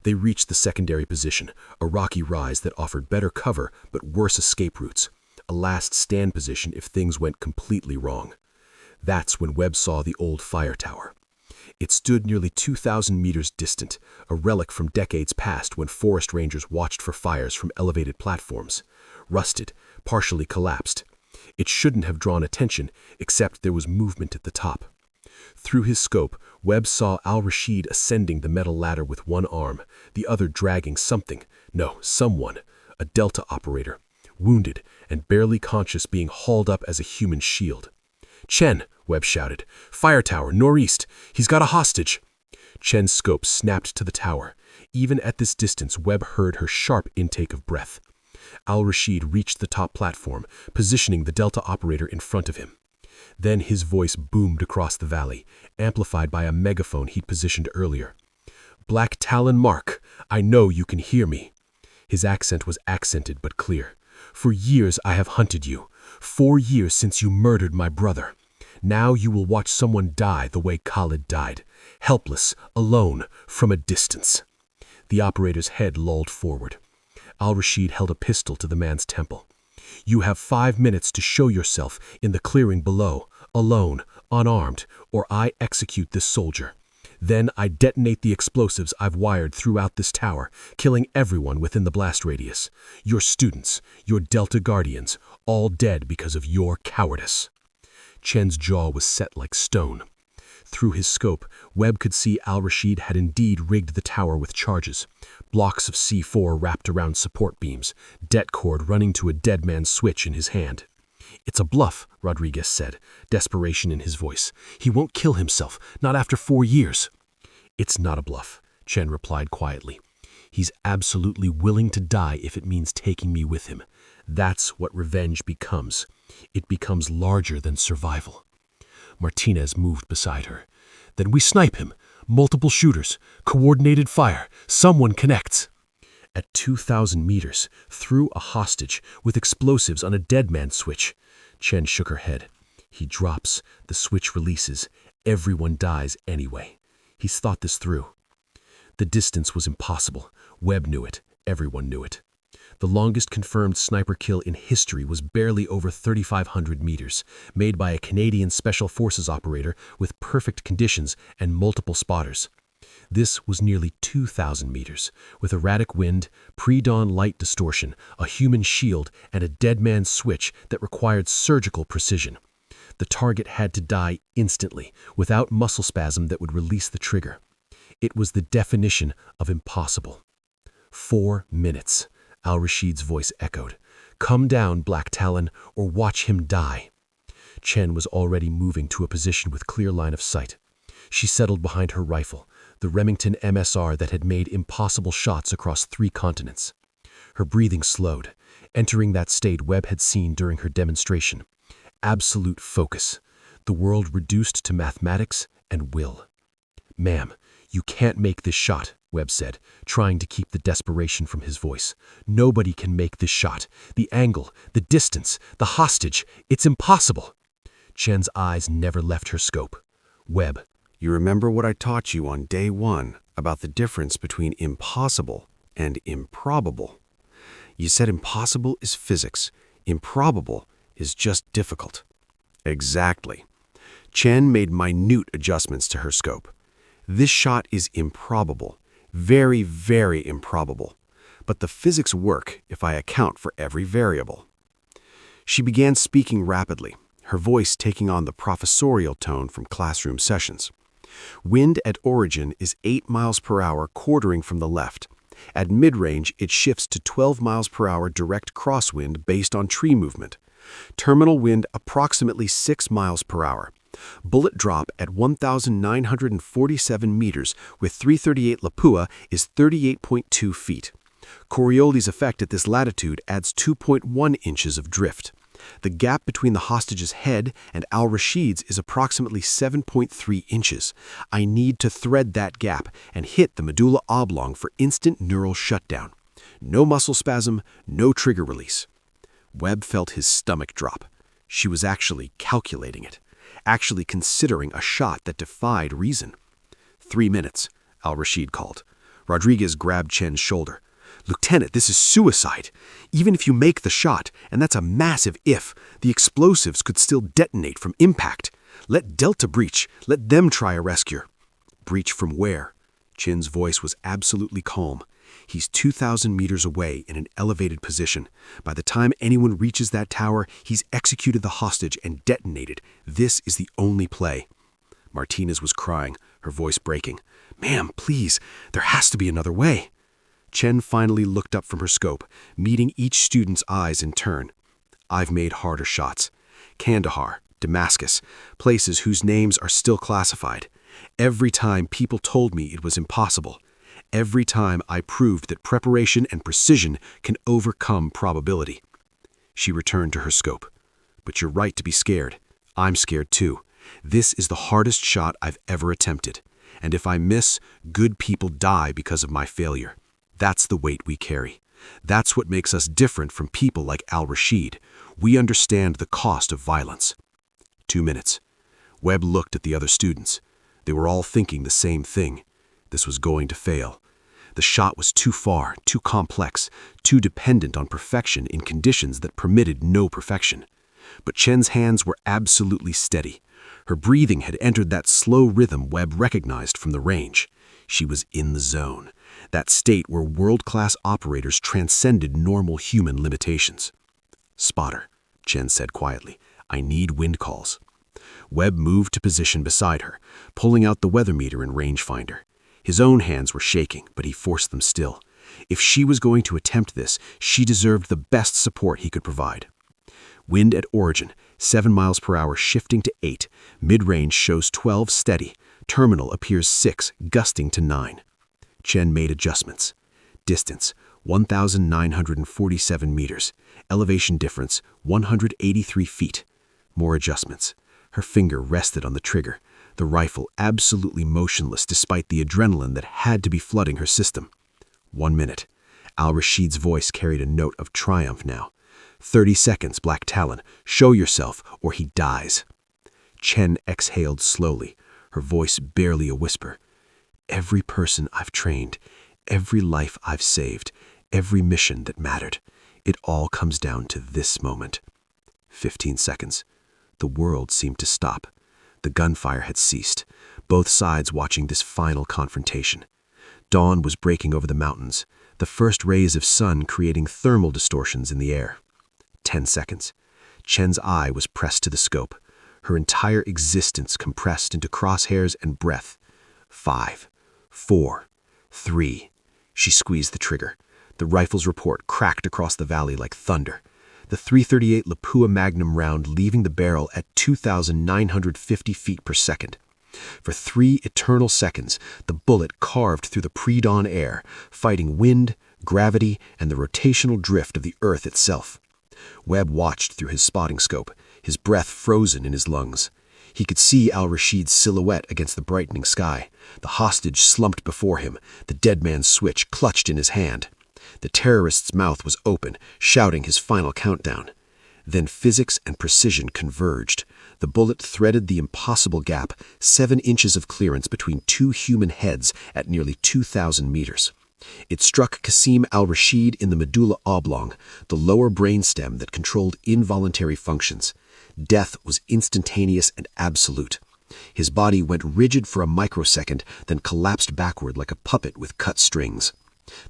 They reached the secondary position, a rocky rise that offered better cover but worse escape routes, a last stand position if things went completely wrong. That's when Webb saw the old fire tower. It stood nearly 2,000 meters distant, a relic from decades past when forest rangers watched for fires from elevated platforms. Rusted, partially collapsed. It shouldn't have drawn attention, except there was movement at the top. Through his scope, Webb saw al-Rashid ascending the metal ladder with one arm, the other dragging someone, a Delta operator, wounded and barely conscious, being hauled up as a human shield. "Chen," Webb shouted. "Fire tower, northeast. He's got a hostage." Chen's scope snapped to the tower. Even at this distance, Webb heard her sharp intake of breath. Al-Rashid reached the top platform, positioning the Delta operator in front of him. Then his voice boomed across the valley, amplified by a megaphone he'd positioned earlier. "Black Talon Mark, I know you can hear me." His accent was accented but clear. "For years I have hunted you. 4 years since you murdered my brother. Now you will watch someone die the way Khalid died, helpless, alone, from a distance." The operator's head lolled forward. Al-Rashid held a pistol to the man's temple. "You have 5 minutes to show yourself in the clearing below, alone, unarmed, or I execute this soldier. Then I detonate the explosives I've wired throughout this tower, killing everyone within the blast radius. Your students, your Delta Guardians, all dead because of your cowardice." Chen's jaw was set like stone. Through his scope, Webb could see al-Rashid had indeed rigged the tower with charges. Blocks of C4 wrapped around support beams, det cord running to a dead man's switch in his hand. "It's a bluff," Rodriguez said, desperation in his voice. "He won't kill himself, not after 4 years." "It's not a bluff," Chen replied quietly. "He's absolutely willing to die if it means taking me with him. That's what revenge becomes. It becomes larger than survival." Martinez moved beside her. "Then we snipe him. Multiple shooters. Coordinated fire. Someone connects." At 2,000 meters, through a hostage, with explosives on a dead man's switch. Chen shook her head. "He drops. The switch releases. Everyone dies anyway. He's thought this through." The distance was impossible. Webb knew it, Everyone knew it. The longest confirmed sniper kill in history was barely over 3,500 meters, made by a Canadian Special Forces operator with perfect conditions and multiple spotters. This was nearly 2,000 meters, with erratic wind, pre-dawn light distortion, a human shield, and a dead man's switch that required surgical precision. The target had to die instantly, without muscle spasm that would release the trigger. It was the definition of impossible. 4 minutes. Al-Rashid's voice echoed. "Come down, Black Talon, or watch him die." Chen was already moving to a position with clear line of sight. She settled behind her rifle, the Remington MSR that had made impossible shots across 3 continents. Her breathing slowed, entering that state Webb had seen during her demonstration. Absolute focus. The world reduced to mathematics and will. "Ma'am, you can't make this shot," Webb said, trying to keep the desperation from his voice. "Nobody can make this shot. The angle, the distance, the hostage, it's impossible." Chen's eyes never left her scope. "Webb, You remember what I taught you on day 1 about the difference between impossible and improbable? You said impossible is physics, improbable is just difficult." Exactly. Chen made minute adjustments to her scope. This shot is improbable, very, very improbable, but the physics work if I account for every variable. She began speaking rapidly, her voice taking on the professorial tone from classroom sessions. Wind at origin is 8 miles per hour quartering from the left. At mid-range, it shifts to 12 miles per hour direct crosswind based on tree movement. Terminal wind approximately 6 miles per hour. Bullet drop at 1,947 meters with 338 Lapua is 38.2 feet. Coriolis effect at this latitude adds 2.1 inches of drift. The gap between the hostage's head and Al-Rashid's is approximately 7.3 inches. I need to thread that gap and hit the medulla oblong for instant neural shutdown. No muscle spasm, no trigger release. Webb felt his stomach drop. She was actually calculating it, actually considering a shot that defied reason. 3 minutes, Al-Rashid called. Rodriguez grabbed Chen's shoulder. "Lieutenant, this is suicide. Even if you make the shot, and that's a massive if, the explosives could still detonate from impact. Let Delta breach. Let them try a rescue." "Breach from where?" Chen's voice was absolutely calm. "He's 2,000 meters away in an elevated position. By the time anyone reaches that tower, he's executed the hostage and detonated. This is the only play." Martinez was crying, her voice breaking. "Ma'am, please, there has to be another way." Chen finally looked up from her scope, meeting each student's eyes in turn. "I've made harder shots. Kandahar, Damascus, places whose names are still classified. Every time people told me it was impossible. Every time I proved that preparation and precision can overcome probability." She returned to her scope. "But you're right to be scared. I'm scared too. This is the hardest shot I've ever attempted. And if I miss, good people die because of my failure. That's the weight we carry. That's what makes us different from people like Al-Rashid. We understand the cost of violence." 2 minutes. Webb looked at the other students. They were all thinking the same thing. This was going to fail. The shot was too far, too complex, too dependent on perfection in conditions that permitted no perfection. But Chen's hands were absolutely steady. Her breathing had entered that slow rhythm Webb recognized from the range. She was in the zone, that state where world-class operators transcended normal human limitations. "Spotter," Chen said quietly, "I need wind calls." Webb moved to position beside her, pulling out the weather meter and rangefinder. His own hands were shaking, but he forced them still. If she was going to attempt this, she deserved the best support he could provide. Wind at origin, 7 miles per hour shifting to 8. Mid-range shows 12 steady. Terminal appears 6, gusting to 9. Chen made adjustments. Distance, 1,947 meters. Elevation difference, 183 feet. More adjustments. Her finger rested on the trigger, the rifle absolutely motionless despite the adrenaline that had to be flooding her system. 1 minute. Al-Rashid's voice carried a note of triumph now. 30 seconds, Black Talon. Show yourself, or he dies. Chen exhaled slowly, her voice barely a whisper. Every person I've trained, every life I've saved, every mission that mattered. It all comes down to this moment. 15 seconds. The world seemed to stop. The gunfire had ceased, both sides watching this final confrontation. Dawn was breaking over the mountains, the first rays of sun creating thermal distortions in the air. 10 seconds. Chen's eye was pressed to the scope, her entire existence compressed into crosshairs and breath. 5, 4, 3. She squeezed the trigger. The rifle's report cracked across the valley like thunder. The .338 Lapua Magnum round leaving the barrel at 2,950 feet per second. For 3 eternal seconds, the bullet carved through the pre-dawn air, fighting wind, gravity, and the rotational drift of the earth itself. Webb watched through his spotting scope, his breath frozen in his lungs. He could see al-Rashid's silhouette against the brightening sky, the hostage slumped before him, the dead man's switch clutched in his hand. The terrorist's mouth was open, shouting his final countdown. Then physics and precision converged. The bullet threaded the impossible gap, 7 inches of clearance between 2 human heads at nearly 2,000 meters. It struck Qasim al-Rashid in the medulla oblong, the lower brainstem that controlled involuntary functions. Death was instantaneous and absolute. His body went rigid for a microsecond, then collapsed backward like a puppet with cut strings.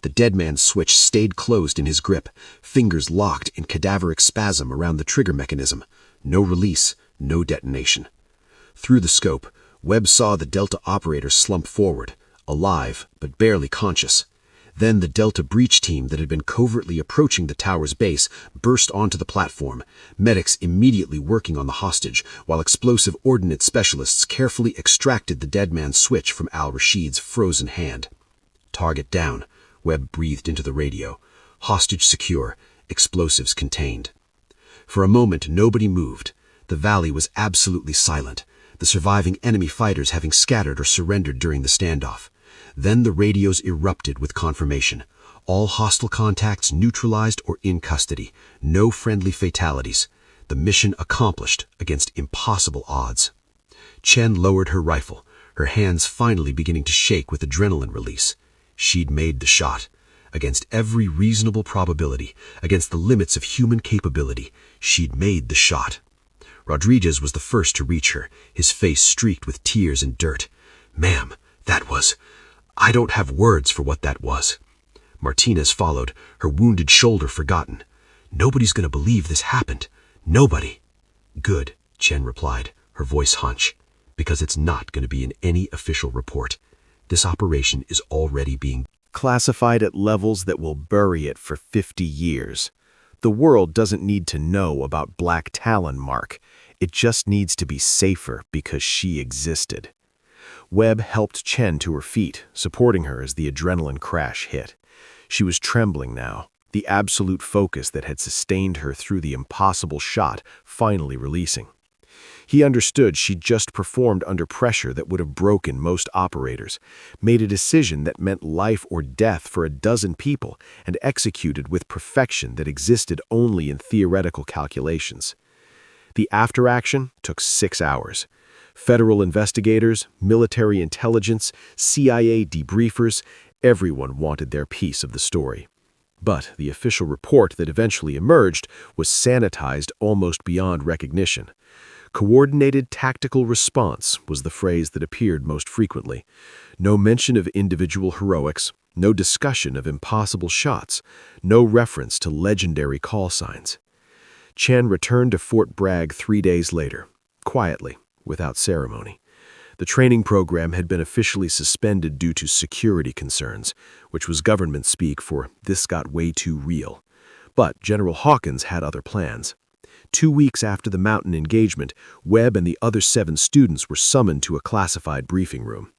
The dead man's switch stayed closed in his grip, fingers locked in cadaveric spasm around the trigger mechanism. No release, no detonation. Through the scope, Webb saw the Delta operator slump forward, alive but barely conscious. Then the Delta breach team that had been covertly approaching the tower's base burst onto the platform, medics immediately working on the hostage, while explosive ordnance specialists carefully extracted the dead man's switch from al-Rashid's frozen hand. Target down, Webb breathed into the radio. Hostage secure, explosives contained. For a moment, nobody moved. The valley was absolutely silent, the surviving enemy fighters having scattered or surrendered during the standoff. Then the radios erupted with confirmation. All hostile contacts neutralized or in custody. No friendly fatalities. The mission accomplished against impossible odds. Chen lowered her rifle, her hands finally beginning to shake with adrenaline release. She'd made the shot. Against every reasonable probability, against the limits of human capability, she'd made the shot. Rodriguez was the first to reach her, his face streaked with tears and dirt. "Ma'am, that was... I don't have words for what that was." Martinez followed, her wounded shoulder forgotten. "Nobody's going to believe this happened. Nobody." "Good," Chen replied, her voice hunch, "because it's not going to be in any official report. This operation is already being classified at levels that will bury it for 50 years. The world doesn't need to know about Black Talon Mark. It just needs to be safer because she existed. Webb helped Chen to her feet, supporting her as the adrenaline crash hit. She was trembling now, the absolute focus that had sustained her through the impossible shot finally releasing. He understood she'd just performed under pressure that would have broken most operators, made a decision that meant life or death for a dozen people, and executed with perfection that existed only in theoretical calculations. The after-action took 6 hours. Federal investigators, military intelligence, CIA debriefers, everyone wanted their piece of the story. But the official report that eventually emerged was sanitized almost beyond recognition. Coordinated tactical response was the phrase that appeared most frequently. No mention of individual heroics, no discussion of impossible shots, no reference to legendary call signs. Chen returned to Fort Bragg 3 days later, quietly, without ceremony. The training program had been officially suspended due to security concerns, which was government speak for "this got way too real." But General Hawkins had other plans. 2 weeks after the mountain engagement, Webb and the other 7 students were summoned to a classified briefing room.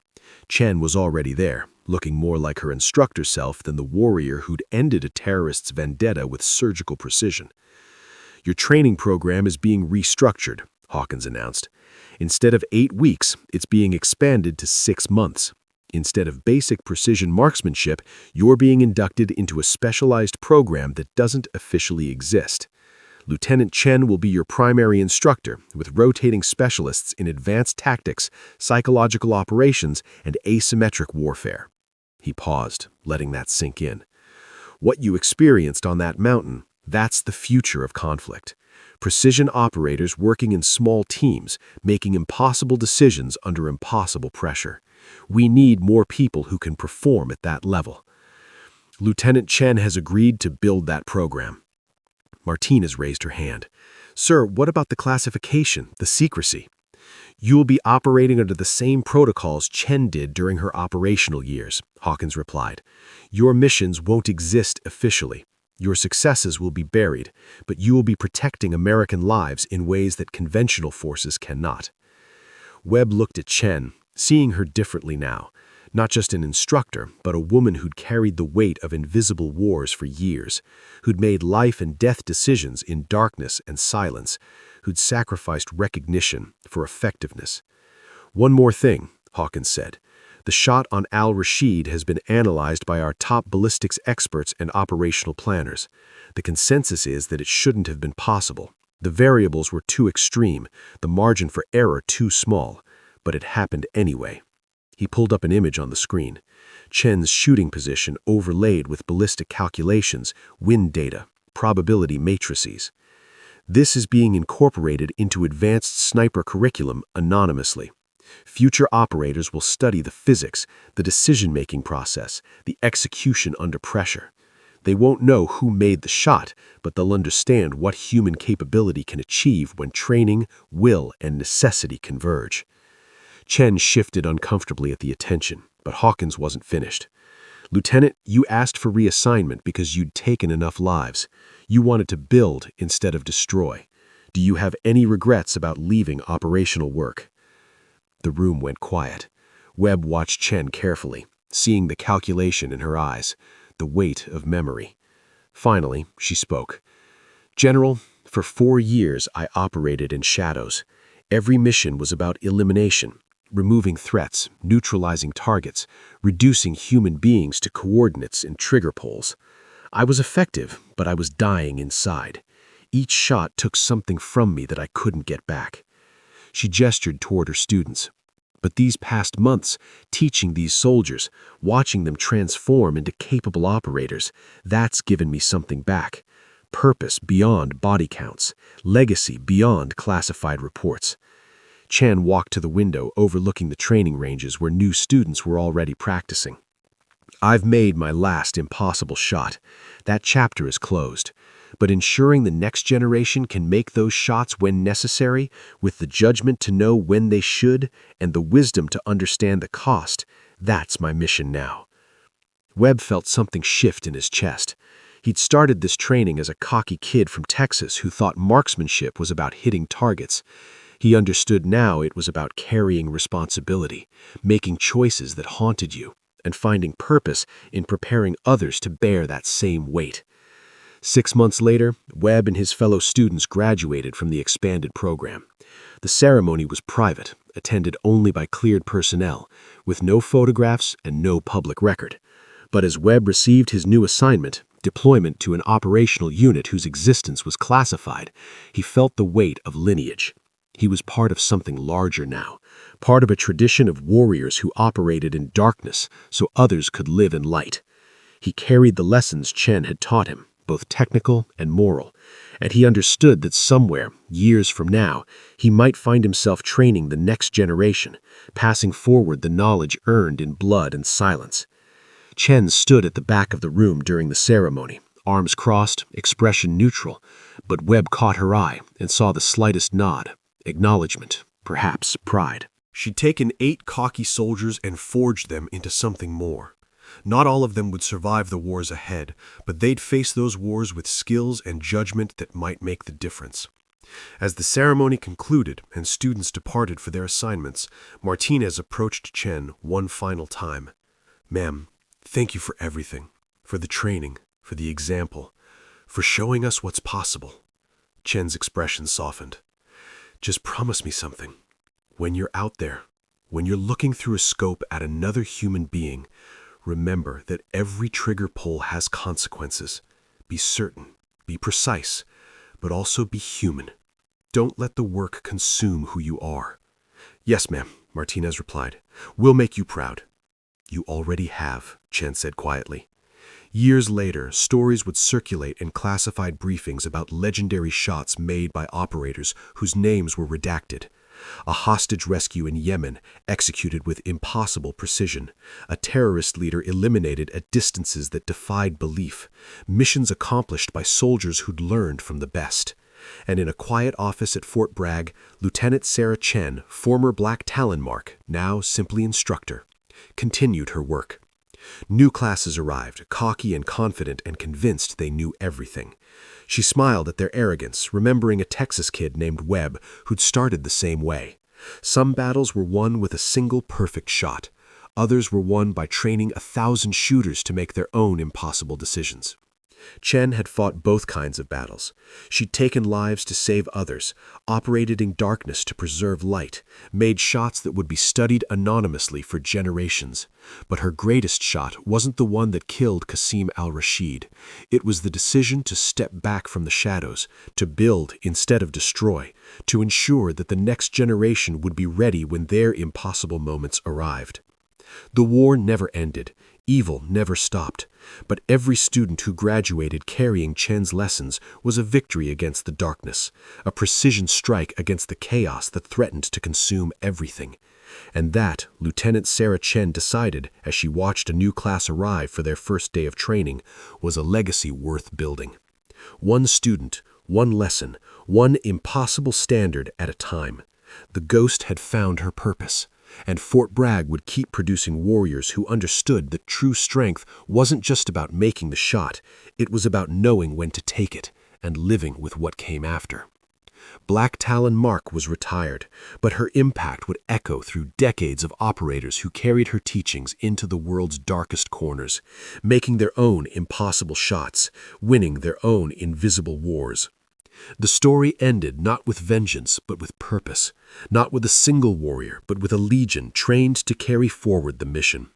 Chen was already there, looking more like her instructor self than the warrior who'd ended a terrorist's vendetta with surgical precision. "Your training program is being restructured," Hawkins announced. "Instead of 8 weeks, it's being expanded to 6 months. Instead of basic precision marksmanship, you're being inducted into a specialized program that doesn't officially exist. Lieutenant Chen will be your primary instructor, with rotating specialists in advanced tactics, psychological operations, and asymmetric warfare." He paused, letting that sink in. What you experienced on that mountain, that's the future of conflict. Precision operators working in small teams, making impossible decisions under impossible pressure. We need more people who can perform at that level. Lieutenant Chen has agreed to build that program. Martinez raised her hand. Sir, what about the classification, the secrecy? You will be operating under the same protocols Chen did during her operational years, Hawkins replied. Your missions won't exist officially. Your successes will be buried, but you will be protecting American lives in ways that conventional forces cannot. Webb looked at Chen, seeing her differently now. Not just an instructor, but a woman who'd carried the weight of invisible wars for years, who'd made life and death decisions in darkness and silence, who'd sacrificed recognition for effectiveness. One more thing, Hawkins said. The shot on al-Rashid has been analyzed by our top ballistics experts and operational planners. The consensus is that it shouldn't have been possible. The variables were too extreme, the margin for error too small, but it happened anyway. He pulled up an image on the screen. Chen's shooting position overlaid with ballistic calculations, wind data, probability matrices. This is being incorporated into advanced sniper curriculum anonymously. Future operators will study the physics, the decision-making process, the execution under pressure. They won't know who made the shot, but they'll understand what human capability can achieve when training, will, and necessity converge. Chen shifted uncomfortably at the attention, but Hawkins wasn't finished. Lieutenant, you asked for reassignment because you'd taken enough lives. You wanted to build instead of destroy. Do you have any regrets about leaving operational work? The room went quiet. Webb watched Chen carefully, seeing the calculation in her eyes, the weight of memory. Finally, she spoke. General, for 4 years I operated in shadows. Every mission was about elimination, removing threats, neutralizing targets, reducing human beings to coordinates and trigger poles. I was effective, but I was dying inside. Each shot took something from me that I couldn't get back. She gestured toward her students. But these past months, teaching these soldiers, watching them transform into capable operators, that's given me something back. Purpose beyond body counts, legacy beyond classified reports. Chan walked to the window overlooking the training ranges where new students were already practicing. I've made my last impossible shot. That chapter is closed. But ensuring the next generation can make those shots when necessary, with the judgment to know when they should and the wisdom to understand the cost, that's my mission now. Webb felt something shift in his chest. He'd started this training as a cocky kid from Texas who thought marksmanship was about hitting targets. He understood now it was about carrying responsibility, making choices that haunted you, and finding purpose in preparing others to bear that same weight. 6 months later, Webb and his fellow students graduated from the expanded program. The ceremony was private, attended only by cleared personnel, with no photographs and no public record. But as Webb received his new assignment, deployment to an operational unit whose existence was classified, he felt the weight of lineage. He was part of something larger now, part of a tradition of warriors who operated in darkness so others could live in light. He carried the lessons Chen had taught him, both technical and moral, and he understood that somewhere, years from now, he might find himself training the next generation, passing forward the knowledge earned in blood and silence. Chen stood at the back of the room during the ceremony, arms crossed, expression neutral, but Webb caught her eye and saw the slightest nod, acknowledgement, perhaps pride. She'd taken 8 cocky soldiers and forged them into something more. Not all of them would survive the wars ahead, but they'd face those wars with skills and judgment that might make the difference. As the ceremony concluded and students departed for their assignments, Martinez approached Chen one final time. "Ma'am, thank you for everything, for the training, for the example, for showing us what's possible." Chen's expression softened. "Just promise me something. When you're out there, when you're looking through a scope at another human being, remember that every trigger pull has consequences. Be certain, be precise, but also be human. Don't let the work consume who you are." "Yes, ma'am," Martinez replied. "We'll make you proud." "You already have," Chen said quietly. Years later, stories would circulate in classified briefings about legendary shots made by operators whose names were redacted. A hostage rescue in Yemen executed with impossible precision, a terrorist leader eliminated at distances that defied belief, missions accomplished by soldiers who'd learned from the best. And in a quiet office at Fort Bragg, Lieutenant Sarah Chen, former Black Talon Mark, now simply instructor, continued her work. New classes arrived, cocky and confident and convinced they knew everything. She smiled at their arrogance, remembering a Texas kid named Webb who'd started the same way. Some battles were won with a single perfect shot. Others were won by training 1,000 shooters to make their own impossible decisions. Chen had fought both kinds of battles. She'd taken lives to save others, operated in darkness to preserve light, made shots that would be studied anonymously for generations. But her greatest shot wasn't the one that killed Qasim al-Rashid. It was the decision to step back from the shadows, to build instead of destroy, to ensure that the next generation would be ready when their impossible moments arrived. The war never ended. Evil never stopped, but every student who graduated carrying Chen's lessons was a victory against the darkness, a precision strike against the chaos that threatened to consume everything. And that, Lieutenant Sarah Chen decided as she watched a new class arrive for their first day of training, was a legacy worth building. One student, one lesson, one impossible standard at a time. The ghost had found her purpose. And Fort Bragg would keep producing warriors who understood that true strength wasn't just about making the shot, it was about knowing when to take it and living with what came after. Black Talon Mark was retired, but her impact would echo through decades of operators who carried her teachings into the world's darkest corners, making their own impossible shots, winning their own invisible wars. The story ended not with vengeance, but with purpose, not with a single warrior, but with a legion trained to carry forward the mission.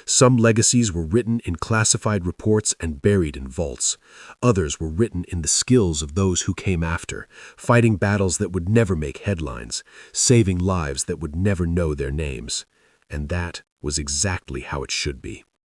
Some legacies were written in classified reports and buried in vaults. Others were written in the skills of those who came after, fighting battles that would never make headlines, saving lives that would never know their names. And that was exactly how it should be.